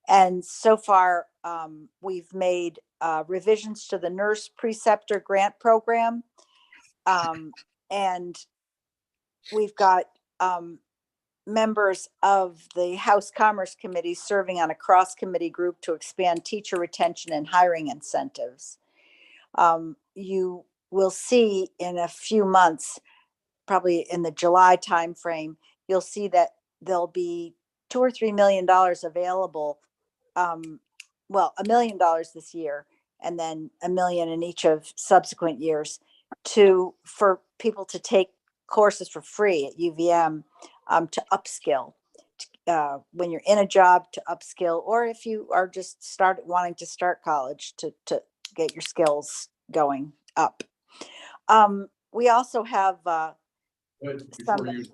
Speaker 19: And so far, we've made revisions to the nurse preceptor grant program. And we've got members of the House Commerce Committee serving on a cross-committee group to expand teacher retention and hiring incentives. You will see in a few months, probably in the July timeframe, you'll see that there'll be $2 or $3 million available. Well, $1 million this year, and then $1 million in each of subsequent years for people to take courses for free at UVM to upskill. When you're in a job, to upskill, or if you are just wanting to start college to get your skills going up. We also have
Speaker 18: Before you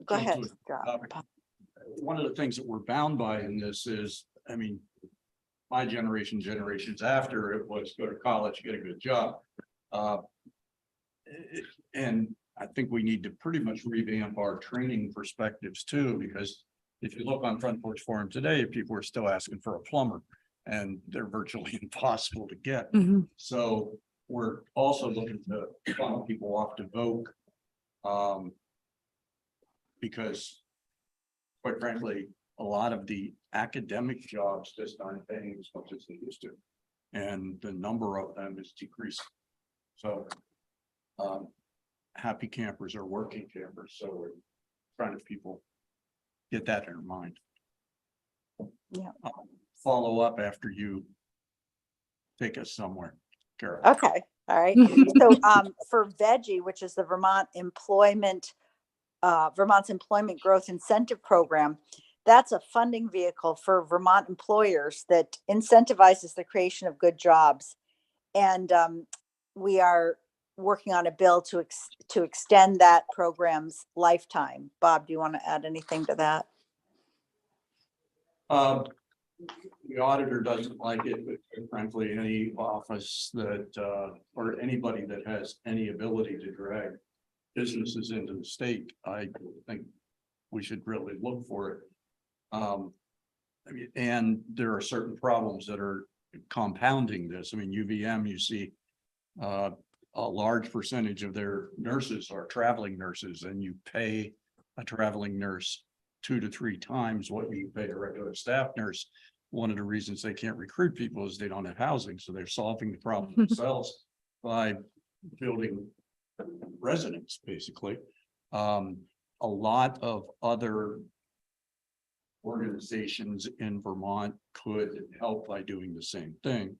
Speaker 19: go
Speaker 18: jump
Speaker 19: ahead.
Speaker 18: to a topic, one of the things that we're bound by in this is, I mean, my generations after it was go to college, get a good job. And I think we need to pretty much revamp our training perspectives too, because if you look on Front Porch Forum today, people are still asking for a plumber and they're virtually impossible to get. So we're also looking to funnel people off to voc, because quite frankly, a lot of the academic jobs just aren't paying as much as they used to. And the number of them is decreasing. So happy campers are working campers. So we're trying to people get that in their mind.
Speaker 19: Yeah.
Speaker 18: Follow up after you take us somewhere, Carol.
Speaker 19: Okay. All right. So for VEGI, which is the Vermont's Employment Growth Incentive Program, that's a funding vehicle for Vermont employers that incentivizes the creation of good jobs. And we are working on a bill to extend that program's lifetime. Bob, do you want to add anything to that?
Speaker 18: The auditor doesn't like it, but frankly, any office that, or anybody that has any ability to drag businesses into the state, I think we should really look for it. I mean, and there are certain problems that are compounding this. I mean, UVM, you see, a large percentage of their nurses are traveling nurses, and you pay a traveling nurse 2 to 3 times what you pay a regular staff nurse. One of the reasons they can't recruit people is they don't have housing, so they're solving the problem themselves by building residents, basically. A lot of other organizations in Vermont could help by doing the same thing.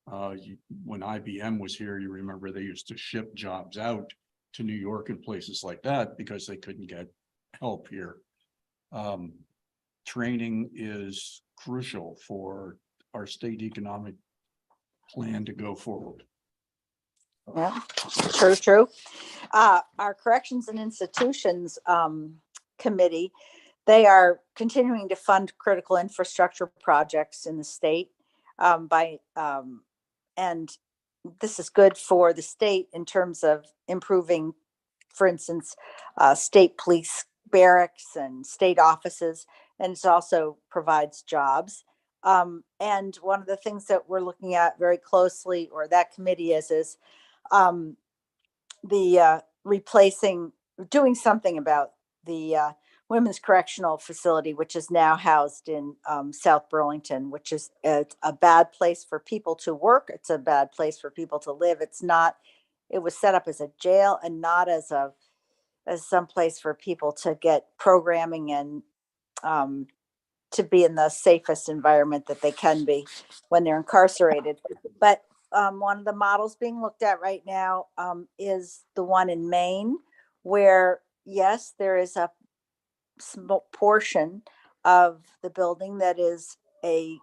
Speaker 18: When IBM was here, you remember they used to ship jobs out to New York and places like that because they couldn't get help here. Training is crucial for our state economic plan to go forward.
Speaker 19: Yeah, true. Our Corrections and Institutions Committee, they are continuing to fund critical infrastructure projects in the state and this is good for the state in terms of improving, for instance, state police barracks and state offices, and it also provides jobs. And one of the things that we're looking at very closely, or that committee is the doing something about the Women's Correctional Facility, which is now housed in South Burlington, which is a bad place for people to work. It's a bad place for people to live. It was set up as a jail and not as some place for people to get programming and to be in the safest environment that they can be when they're incarcerated. But one of the models being looked at right now is the one in Maine, where yes, there is a small portion of the building that is a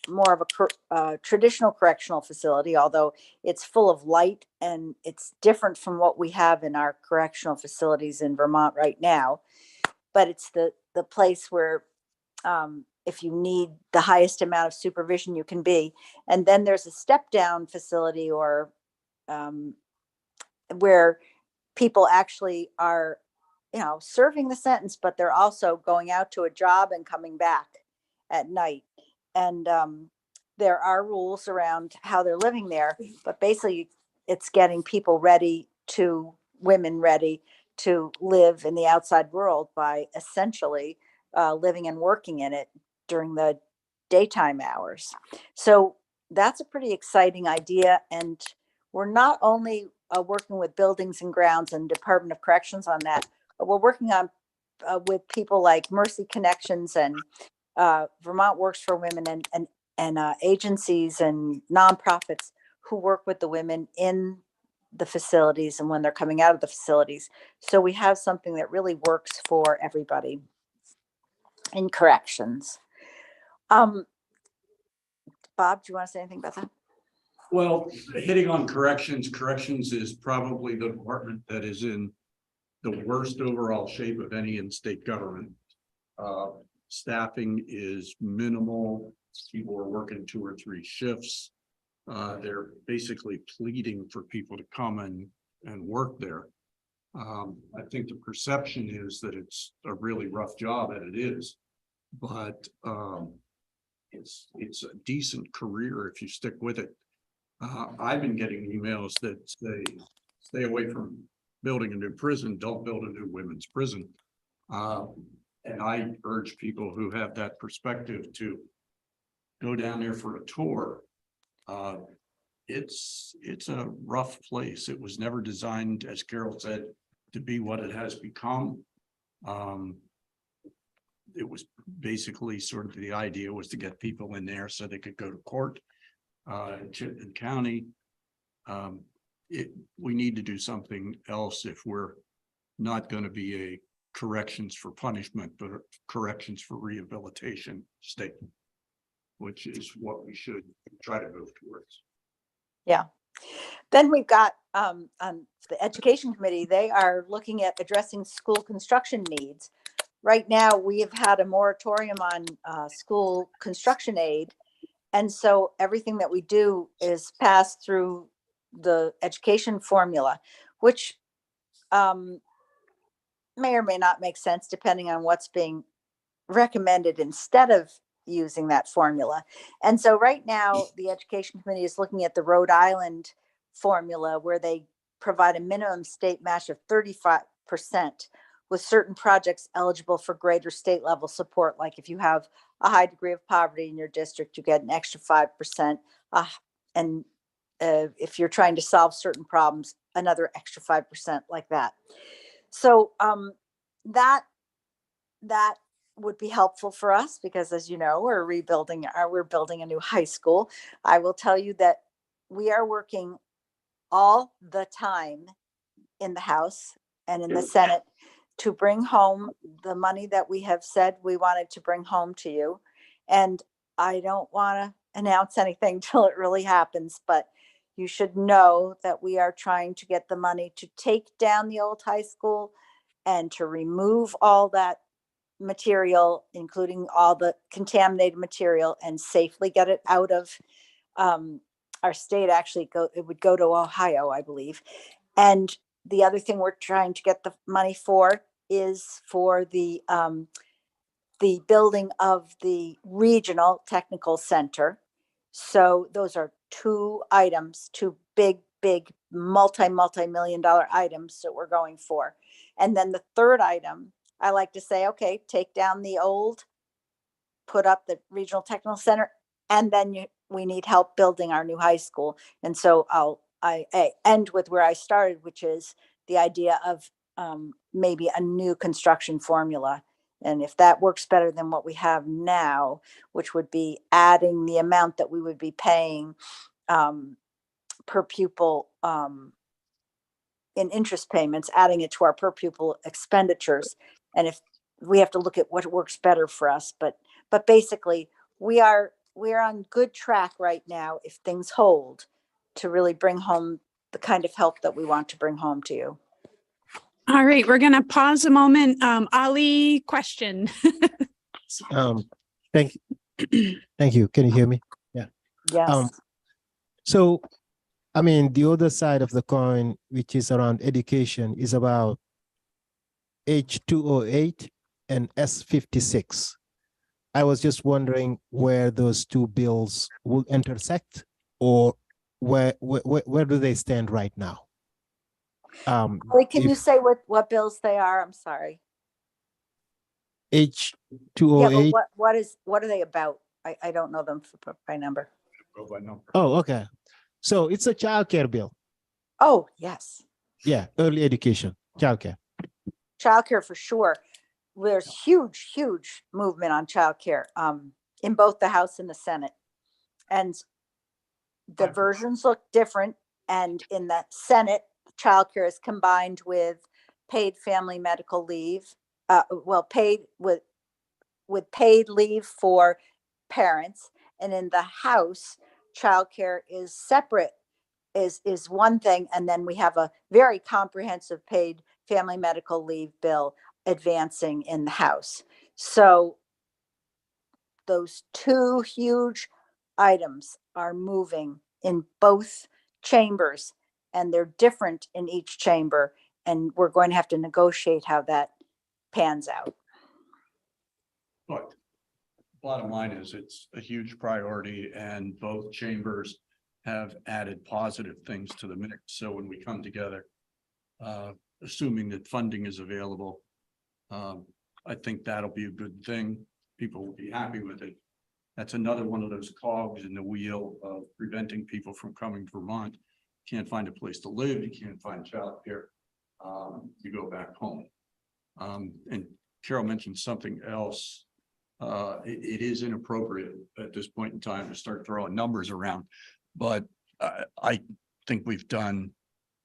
Speaker 19: more of a traditional correctional facility, although it's full of light and it's different from what we have in our correctional facilities in Vermont right now. But it's the place where if you need the highest amount of supervision you can be. And then there's a step down facility or where people actually are, serving the sentence, but they're also going out to a job and coming back at night. And there are rules around how they're living there, but basically it's getting women ready to live in the outside world by essentially living and working in it during the daytime hours. So that's a pretty exciting idea. And we're not only working with Buildings and Grounds and Department of Corrections on that, but we're working on with people like Mercy Connections and Vermont Works for Women and agencies and nonprofits who work with the women in the facilities and when they're coming out of the facilities. So we have something that really works for everybody in corrections. Bob, do you want to say anything about that?
Speaker 18: Well, hitting on corrections is probably the department that is in the worst overall shape of any in state government. Staffing is minimal. People are working 2 or 3 shifts. They're basically pleading for people to come and work there. I think the perception is that it's a really rough job, and it is, but it's a decent career if you stick with it. I've been getting emails that say, stay away from building a new prison, don't build a new women's prison. And I urge people who have that perspective to go down there for a tour. It's a rough place. It was never designed, as Carol said, to be what it has become. It was basically sort of the idea was to get people in there so they could go to court in Chittenden County. We need to do something else if we're not going to be a corrections for punishment, but corrections for rehabilitation state, which is what we should try to move towards.
Speaker 19: Yeah. Then we've got on the education committee, they are looking at addressing school construction needs. Right now, we have had a moratorium on school construction aid. And so everything that we do is passed through the education formula, which may or may not make sense depending on what's being recommended instead of using that formula. And so right now, the education committee is looking at the Rhode Island formula where they provide a minimum state match of 35% with certain projects eligible for greater state level support. Like if you have a high degree of poverty in your district, you get an extra 5%. And if you're trying to solve certain problems, another extra 5% like that. So that would be helpful for us because, as you know, we're building a new high school. I will tell you that we are working all the time in the House and in the Senate to bring home the money that we have said we wanted to bring home to you. And I don't want to announce anything till it really happens, but you should know that we are trying to get the money to take down the old high school and to remove all that material, including all the contaminated material, and safely get it out of our state. Actually, it would go to Ohio, I believe. And the other thing we're trying to get the money for is for the building of the regional technical center. So those are 2 items, 2 big multi-million dollar items that we're going for. And then the third item, I like to say, okay, take down the old, put up the regional technical center, and then we need help building our new high school. And so I end with where I started, which is the idea of maybe a new construction formula. And if that works better than what we have now, which would be adding the amount that we would be paying per pupil in interest payments, adding it to our per pupil expenditures. And if we have to look at what works better for us, but basically we are we're on good track right now, if things hold, to really bring home the kind of help that we want to bring home to you.
Speaker 5: All right, we're gonna pause a moment. Ali, question.
Speaker 17: Thank you. Can you hear me? Yeah.
Speaker 19: Yes.
Speaker 17: So, I mean, the other side of the coin, which is around education, is about H208 and S56. I was just wondering where those two bills will intersect, or where do they stand right now?
Speaker 19: Wait, can you say what bills they are? I'm sorry.
Speaker 17: H208.
Speaker 19: Yeah, but what are they about? I don't know them by number.
Speaker 17: Oh, okay. So it's a childcare bill.
Speaker 19: Oh, yes.
Speaker 17: Yeah, early education, childcare.
Speaker 19: Childcare for sure. There's huge movement on childcare in both the House and the Senate. And the versions look different. And in the Senate, childcare is combined with paid family medical leave, paid with paid leave for parents. And in the House, childcare is separate, is one thing. And then we have a very comprehensive paid family medical leave bill advancing in the House. So those two huge items are moving in both chambers, and they're different in each chamber. And we're going to have to negotiate how that pans out.
Speaker 18: But bottom line is it's a huge priority and both chambers have added positive things to the mix. So when we come together, assuming that funding is available, I think that'll be a good thing. People will be happy with it. That's another one of those cogs in the wheel of preventing people from coming to Vermont. Can't find a place to live, you can't find childcare, you go back home. And Carol mentioned something else. It is inappropriate at this point in time to start throwing numbers around, but I think we've done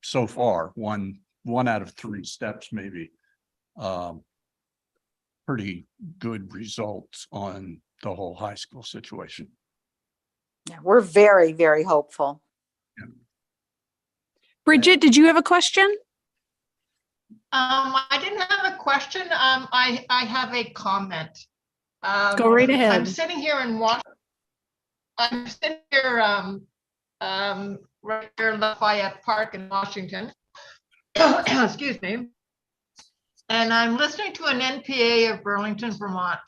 Speaker 18: so far one out of 3 steps, maybe, pretty good results on the whole high school situation.
Speaker 19: Yeah, we're very hopeful.
Speaker 5: Bridget, did you have a question?
Speaker 9: I didn't have a question. I have a comment.
Speaker 5: Go right ahead.
Speaker 9: I'm sitting here in Washington. I'm sitting here, right here in Lafayette Park in Washington. Excuse me. And I'm listening to an NPA of Burlington, Vermont.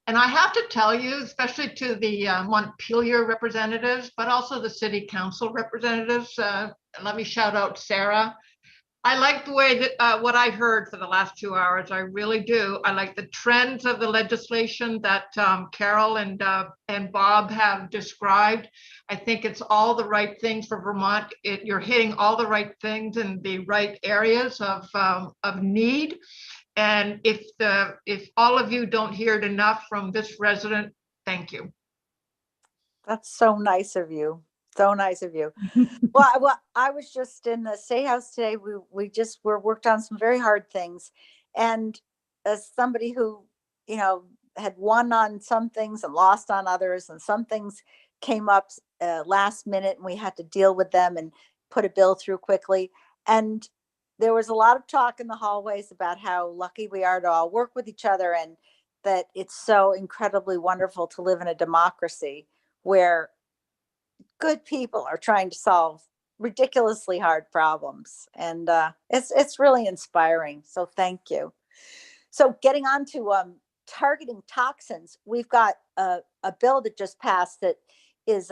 Speaker 9: And I have to tell you, especially to the Montpelier representatives, but also the city council representatives, let me shout out Sarah. I like the way that what I heard for the last 2 hours. I really do. I like the trends of the legislation that Carol and Bob have described. I think it's all the right things for Vermont. You're hitting all the right things in the right areas of need. And if all of you don't hear it enough from this resident, thank you.
Speaker 19: That's so nice of you. So nice of you. Well, I was just in the State House today. We worked on some very hard things. And as somebody who, had won on some things and lost on others, and some things came up last minute and we had to deal with them and put a bill through quickly. And there was a lot of talk in the hallways about how lucky we are to all work with each other, and that it's so incredibly wonderful to live in a democracy where good people are trying to solve ridiculously hard problems. And it's really inspiring. So thank you. So getting on to targeting toxins, we've got a bill that just passed that is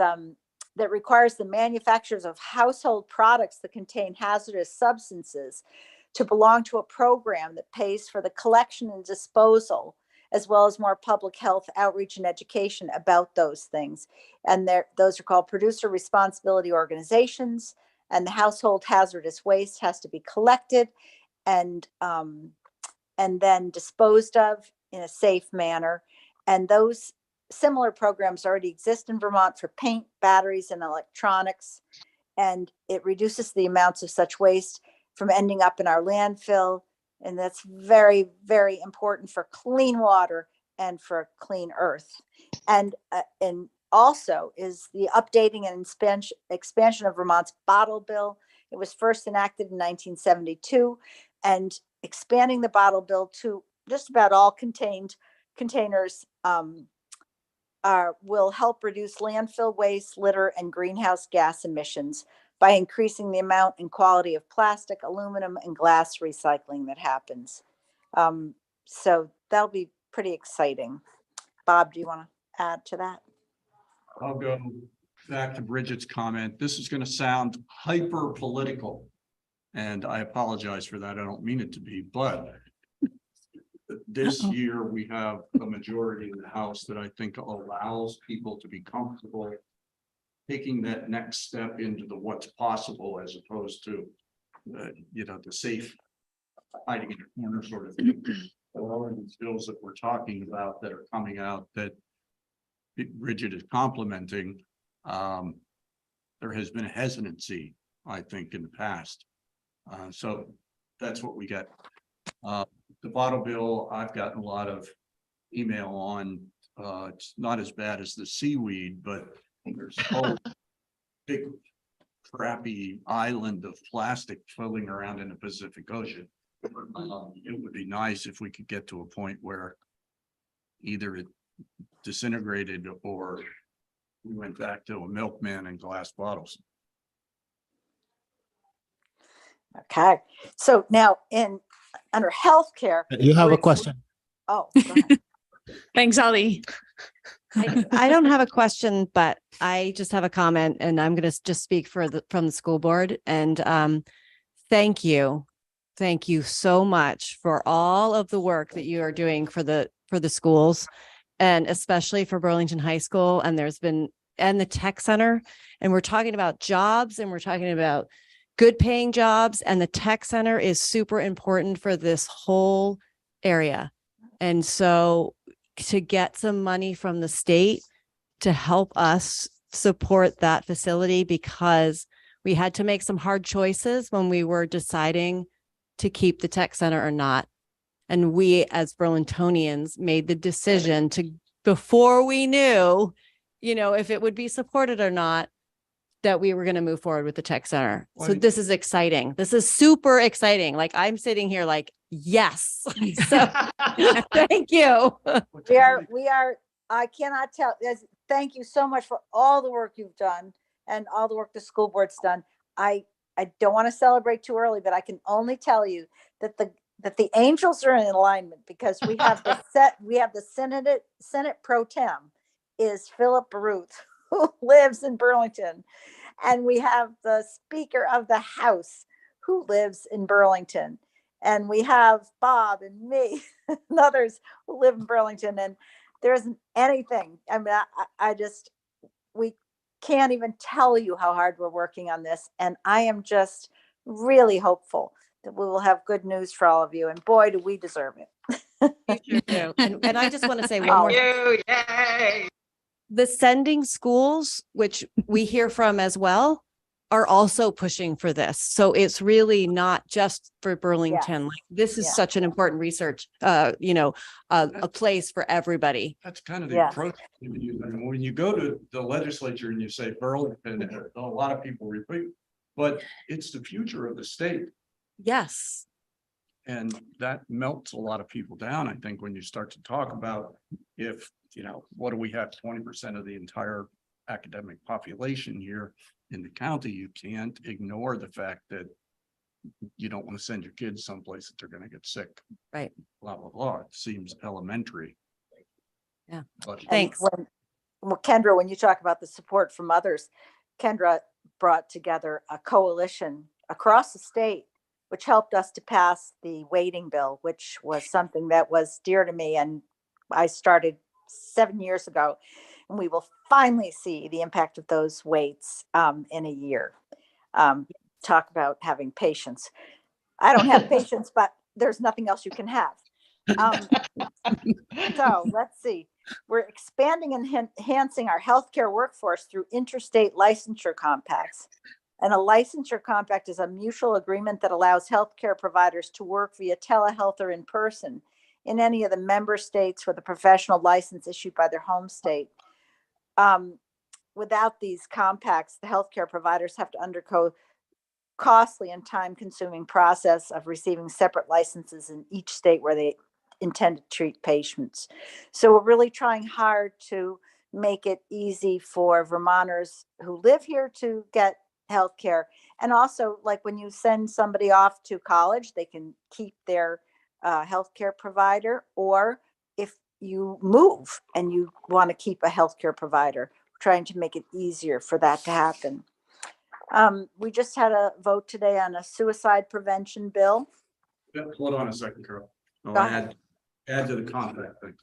Speaker 19: that requires the manufacturers of household products that contain hazardous substances to belong to a program that pays for the collection and disposal, as well as more public health outreach and education about those things. And those are called producer responsibility organizations. And the household hazardous waste has to be collected and then disposed of in a safe manner. And those similar programs already exist in Vermont for paint, batteries, and electronics. And it reduces the amounts of such waste from ending up in our landfill. And that's very, very important for clean water and for clean earth. And also is the updating and expansion of Vermont's bottle bill. It was first enacted in 1972, and expanding the bottle bill to just about all containers will help reduce landfill waste, litter, and greenhouse gas emissions by increasing the amount and quality of plastic, aluminum, and glass recycling that happens. So that'll be pretty exciting. Bob, do you want to add to that?
Speaker 18: I'll go back to Bridget's comment. This is going to sound hyper political. And I apologize for that. I don't mean it to be, but this year we have a majority in the House that I think allows people to be comfortable taking that next step into the what's possible as opposed to, the safe hiding in a corner sort of thing. All of these bills that we're talking about that are coming out that Bridget is complimenting, there has been a hesitancy, I think, in the past. So that's what we get. The bottle bill, I've gotten a lot of email on. It's not as bad as the seaweed, but there's a whole big crappy island of plastic floating around in the Pacific Ocean. It would be nice if we could get to a point where either it disintegrated or we went back to a milkman and glass bottles.
Speaker 19: Okay, so now under healthcare.
Speaker 17: You have a question.
Speaker 19: Oh, go ahead.
Speaker 5: Thanks, Ali.
Speaker 13: I don't have a question, but I just have a comment, and I'm going to just speak from the school board. And thank you so much for all of the work that you are doing for the schools, and especially for Burlington High School. And the tech center, and we're talking about jobs, and we're talking about good paying jobs, and the tech center is super important for this whole area. And so to get some money from the state to help us support that facility, because we had to make some hard choices when we were deciding to keep the tech center or not. And we as Burlingtonians made the decision before we knew, if it would be supported or not, that we were going to move forward with the tech center. So this is exciting. This is super exciting. Like, I'm sitting here like, yes. So thank you.
Speaker 19: We are, I cannot tell. Thank you so much for all the work you've done and all the work the school board's done. I don't want to celebrate too early, but I can only tell you that the angels are in alignment, because we have the Senate pro tem is Philip Baruth, who lives in Burlington. And we have the Speaker of the House, who lives in Burlington. And we have Bob and me and others who live in Burlington. And there isn't anything. I mean, we can't even tell you how hard we're working on this. And I am just really hopeful that we will have good news for all of you. And boy, do we deserve it.
Speaker 13: You sure do. And I just want to say one more thing.
Speaker 9: Yay!
Speaker 13: The sending schools, which we hear from as well, are also pushing for this. So it's really not just for Burlington. Like, this is such an important research, a place for everybody.
Speaker 18: That's kind of the approach. When you go to the legislature and you say Burlington, a lot of people repeat, but it's the future of the state.
Speaker 13: Yes.
Speaker 18: And that melts a lot of people down, I think, when you start to talk about what do we have, 20% of the entire academic population here in the county. You can't ignore the fact that you don't want to send your kids someplace that they're going to get sick.
Speaker 13: Right.
Speaker 18: Blah, blah, blah. It seems elementary.
Speaker 13: Yeah.
Speaker 18: But
Speaker 13: thanks.
Speaker 19: Kendra, when you talk about the support from others, Kendra brought together a coalition across the state, which helped us to pass the waiting bill, which was something that was dear to me. And I started 7 years ago, and we will finally see the impact of those weights in a year. Talk about having patience. I don't have patience, but there's nothing else you can have. So let's see. We're expanding and enhancing our healthcare workforce through interstate licensure compacts. And a licensure compact is a mutual agreement that allows healthcare providers to work via telehealth or in person in any of the member states with a professional license issued by their home state. Without these compacts, the healthcare providers have to undergo costly and time-consuming process of receiving separate licenses in each state where they intend to treat patients. So we're really trying hard to make it easy for Vermonters who live here to get healthcare. And also, like when you send somebody off to college, they can keep their healthcare provider, or if you move and you want to keep a healthcare provider, we're trying to make it easier for that to happen. We just had a vote today on a suicide prevention bill.
Speaker 18: Hold on a second, Carol. I'll
Speaker 19: Go ahead.
Speaker 18: add to the compact thing.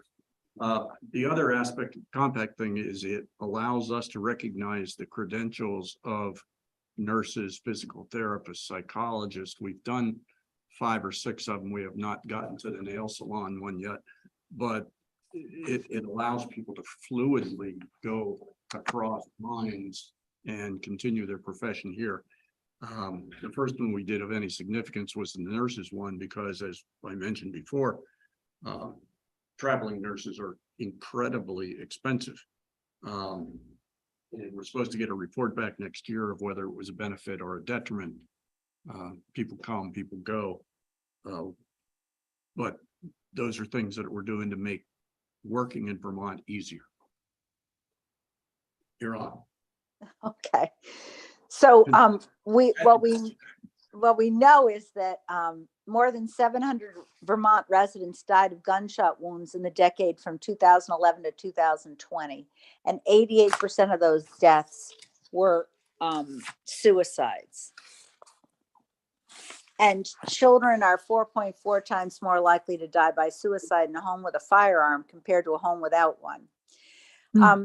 Speaker 18: The other aspect of the compact thing is it allows us to recognize the credentials of nurses, physical therapists, psychologists. We've done 5 or 6 of them. We have not gotten to the nail salon one yet, but it allows people to fluidly go across lines and continue their profession here. The first one we did of any significance was the nurses one, because as I mentioned before, traveling nurses are incredibly expensive. And we're supposed to get a report back next year of whether it was a benefit or a detriment. People come, people go. But those are things that we're doing to make working in Vermont easier. You're on.
Speaker 19: Okay. So what we know is that more than 700 Vermont residents died of gunshot wounds in the decade from 2011 to 2020, and 88% of those deaths were suicides. And children are 4.4 times more likely to die by suicide in a home with a firearm compared to a home without one.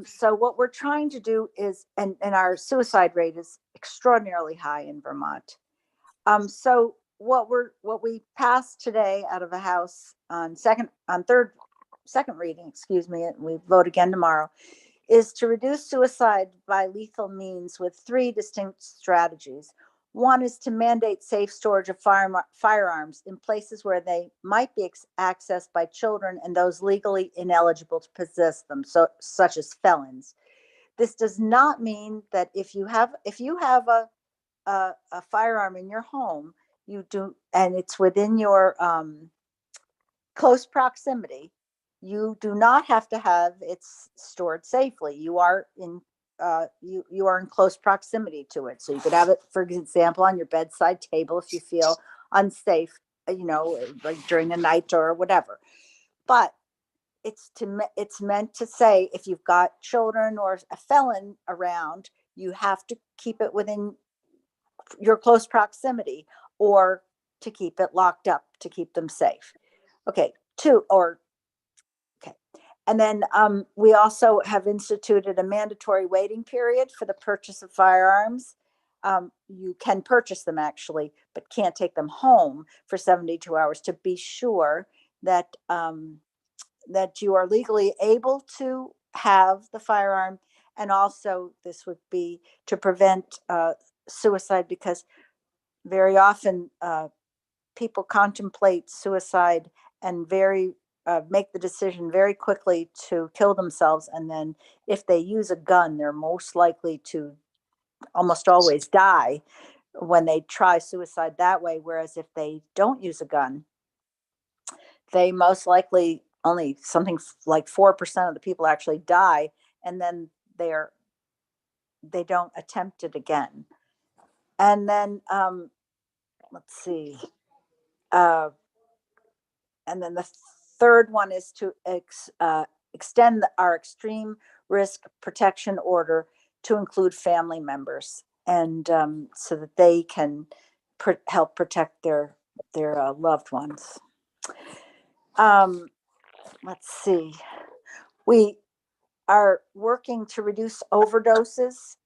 Speaker 19: So what we're trying to do is, and our suicide rate is extraordinarily high in Vermont. So what we passed today out of the House on second reading, excuse me, and we vote again tomorrow, is to reduce suicide by lethal means with 3 distinct strategies. One is to mandate safe storage of firearms in places where they might be accessed by children and those legally ineligible to possess them, such as felons. This does not mean that if you have a firearm in your home, you do, and it's within your close proximity, you do not have to have it stored safely. You are in you are in close proximity to it. So you could have it, for example, on your bedside table if you feel unsafe, like during the night or whatever. But it's meant to say, if you've got children or a felon around, you have to keep it within your close proximity, or to keep it locked up to keep them safe. Okay. And then we also have instituted a mandatory waiting period for the purchase of firearms. You can purchase them actually, but can't take them home for 72 hours to be sure that that you are legally able to have the firearm. And also this would be to prevent suicide, because very often people contemplate suicide and make the decision very quickly to kill themselves. And then if they use a gun, they're most likely to almost always die when they try suicide that way. Whereas if they don't use a gun, they most likely, only something like 4% of the people actually die, and then they don't attempt it again. And then let's see. And then the third one is to extend our extreme risk protection order to include family members, and so that they can help protect their loved ones. Let's see. We are working to reduce overdoses.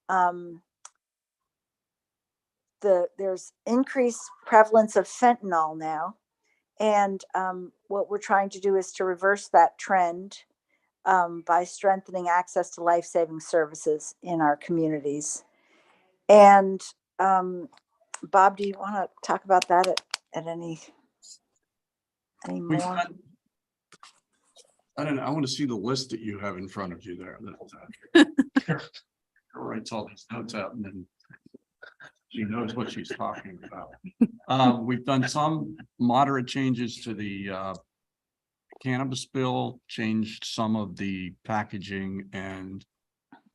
Speaker 19: There's increased prevalence of fentanyl now. And what we're trying to do is to reverse that trend by strengthening access to life-saving services in our communities. And Bob, do you want to talk about that at any more?
Speaker 18: I don't know. I want to see the list that you have in front of you there. writes all these notes out and then she knows what she's talking about. We've done some moderate changes to the cannabis bill, changed some of the packaging and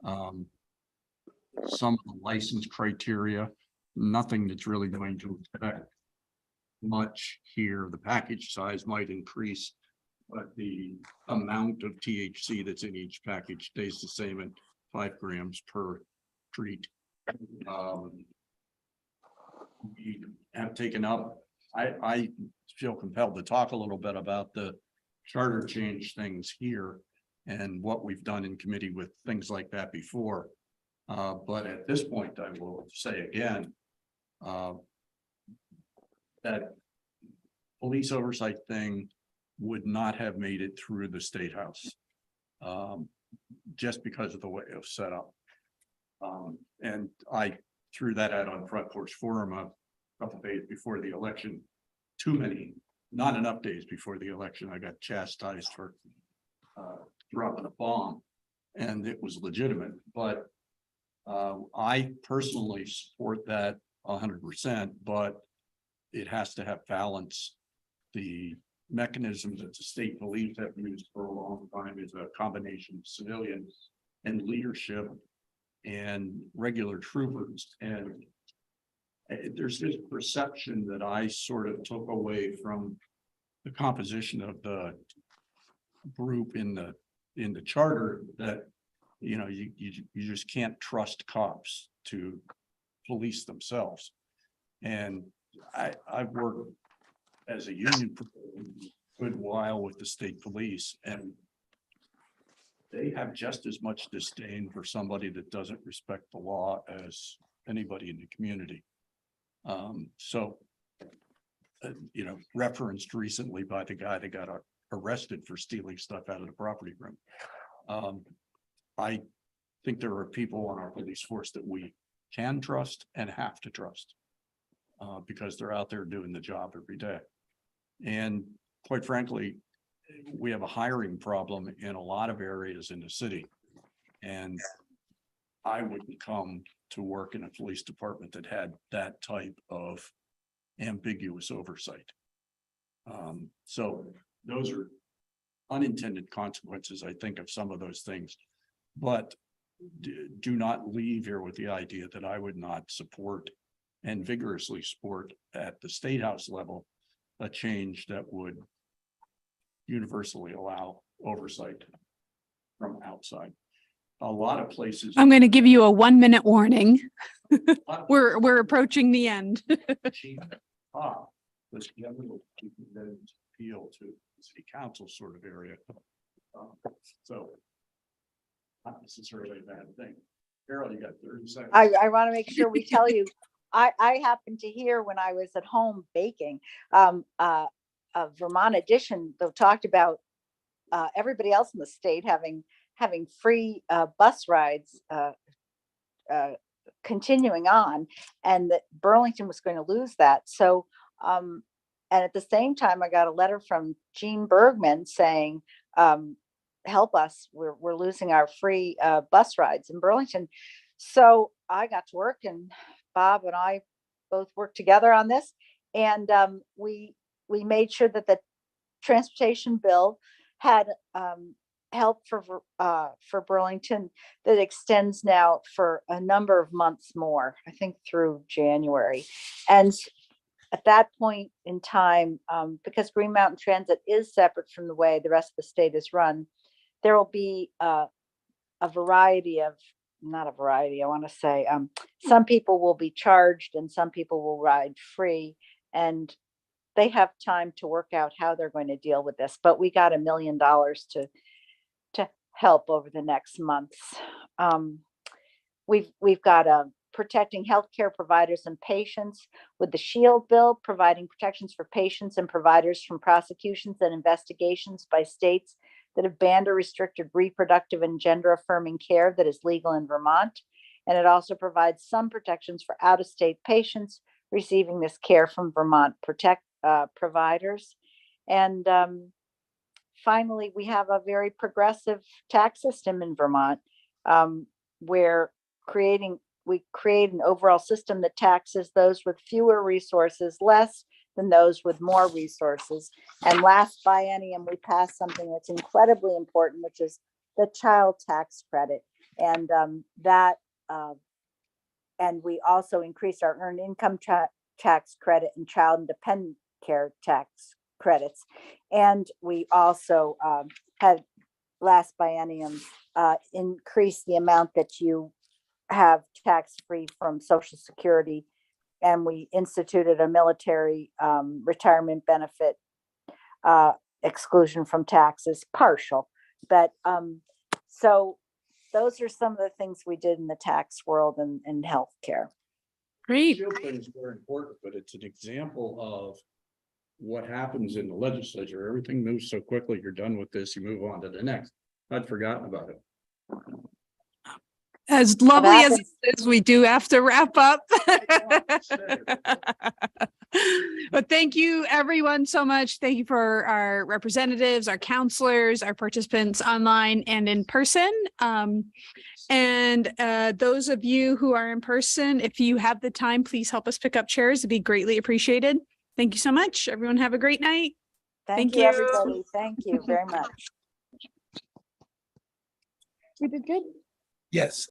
Speaker 18: some of the license criteria. Nothing that's really going to affect much here. The package size might increase, but the amount of THC that's in each package stays the same at 5 grams per treat. We have taken up, I feel compelled to talk a little bit about the charter change things here and what we've done in committee with things like that before. But at this point, I will say again, that police oversight thing would not have made it through the State House, just because of the way it was set up. And I threw that out on Front Porch Forum a couple days before the election. Not enough days before the election. I got chastised for dropping a bomb, and it was legitimate. But I personally support that 100%, but it has to have balance. The mechanism that the state police have used for a long time is a combination of civilians and leadership and regular troopers. And there's this perception that I sort of took away from the composition of the group in the charter that, you know, you just can't trust cops to police themselves. And I've worked as a union for a good while with the state police, and they have just as much disdain for somebody that doesn't respect the law as anybody in the community. You know, referenced recently by the guy that got arrested for stealing stuff out of the property room. I think there are people on our police force that we can trust and have to trust because they're out there doing the job every day. And quite frankly, we have a hiring problem in a lot of areas in the city. And I wouldn't come to work in a police department that had that type of ambiguous oversight. So those are unintended consequences, I think, of some of those things. But do not leave here with the idea that I would not support and vigorously support at the State House level a change that would universally allow oversight from outside. A lot of places.
Speaker 5: I'm going to give you a 1-minute warning. We're approaching the end.
Speaker 18: Let's get a little appeal to the city council sort of area. So not necessarily a bad thing. Carol, you got 30 seconds.
Speaker 19: I want to make sure we tell you, I happened to hear when I was at home baking, a Vermont edition that talked about everybody else in the state having free bus rides continuing on, and that Burlington was going to lose that. So, and at the same time, I got a letter from Gene Bergman saying, help us, we're losing our free bus rides in Burlington. So I got to work, and Bob and I both worked together on this, and we made sure that the transportation bill had help for Burlington that extends now for a number of months more, I think through January. And at that point in time, because Green Mountain Transit is separate from the way the rest of the state is run, there will be a variety of, not a variety, I want to say, some people will be charged and some people will ride free, and they have time to work out how they're going to deal with this. But we got $1 million to help over the next months. We've got protecting healthcare providers and patients with the SHIELD bill, providing protections for patients and providers from prosecutions and investigations by states that have banned or restricted reproductive and gender affirming care that is legal in Vermont. And it also provides some protections for out-of-state patients receiving this care from Vermont providers. And finally, we have a very progressive tax system in Vermont. we create an overall system that taxes those with fewer resources less than those with more resources. And last biennium, we passed something that's incredibly important, which is the child tax credit. And and we also increased our earned income tax credit and child and dependent care tax credits. And we also had last biennium increased the amount that you have tax-free from Social Security. And we instituted a military retirement benefit exclusion from taxes, partial. But so those are some of the things we did in the tax world and in healthcare.
Speaker 5: Great.
Speaker 18: Shield thing is very important, but it's an example of what happens in the legislature. Everything moves so quickly. You're done with this, you move on to the next. I'd forgotten about it.
Speaker 5: As lovely as it is, we do have to wrap up. But thank you everyone so much. Thank you for our representatives, our counselors, our participants online and in person. And those of you who are in person, if you have the time, please help us pick up chairs. It'd be greatly appreciated. Thank you so much. Everyone have a great night.
Speaker 19: Thank you, everybody. Thank you very much.
Speaker 5: We did good.
Speaker 2: Yes.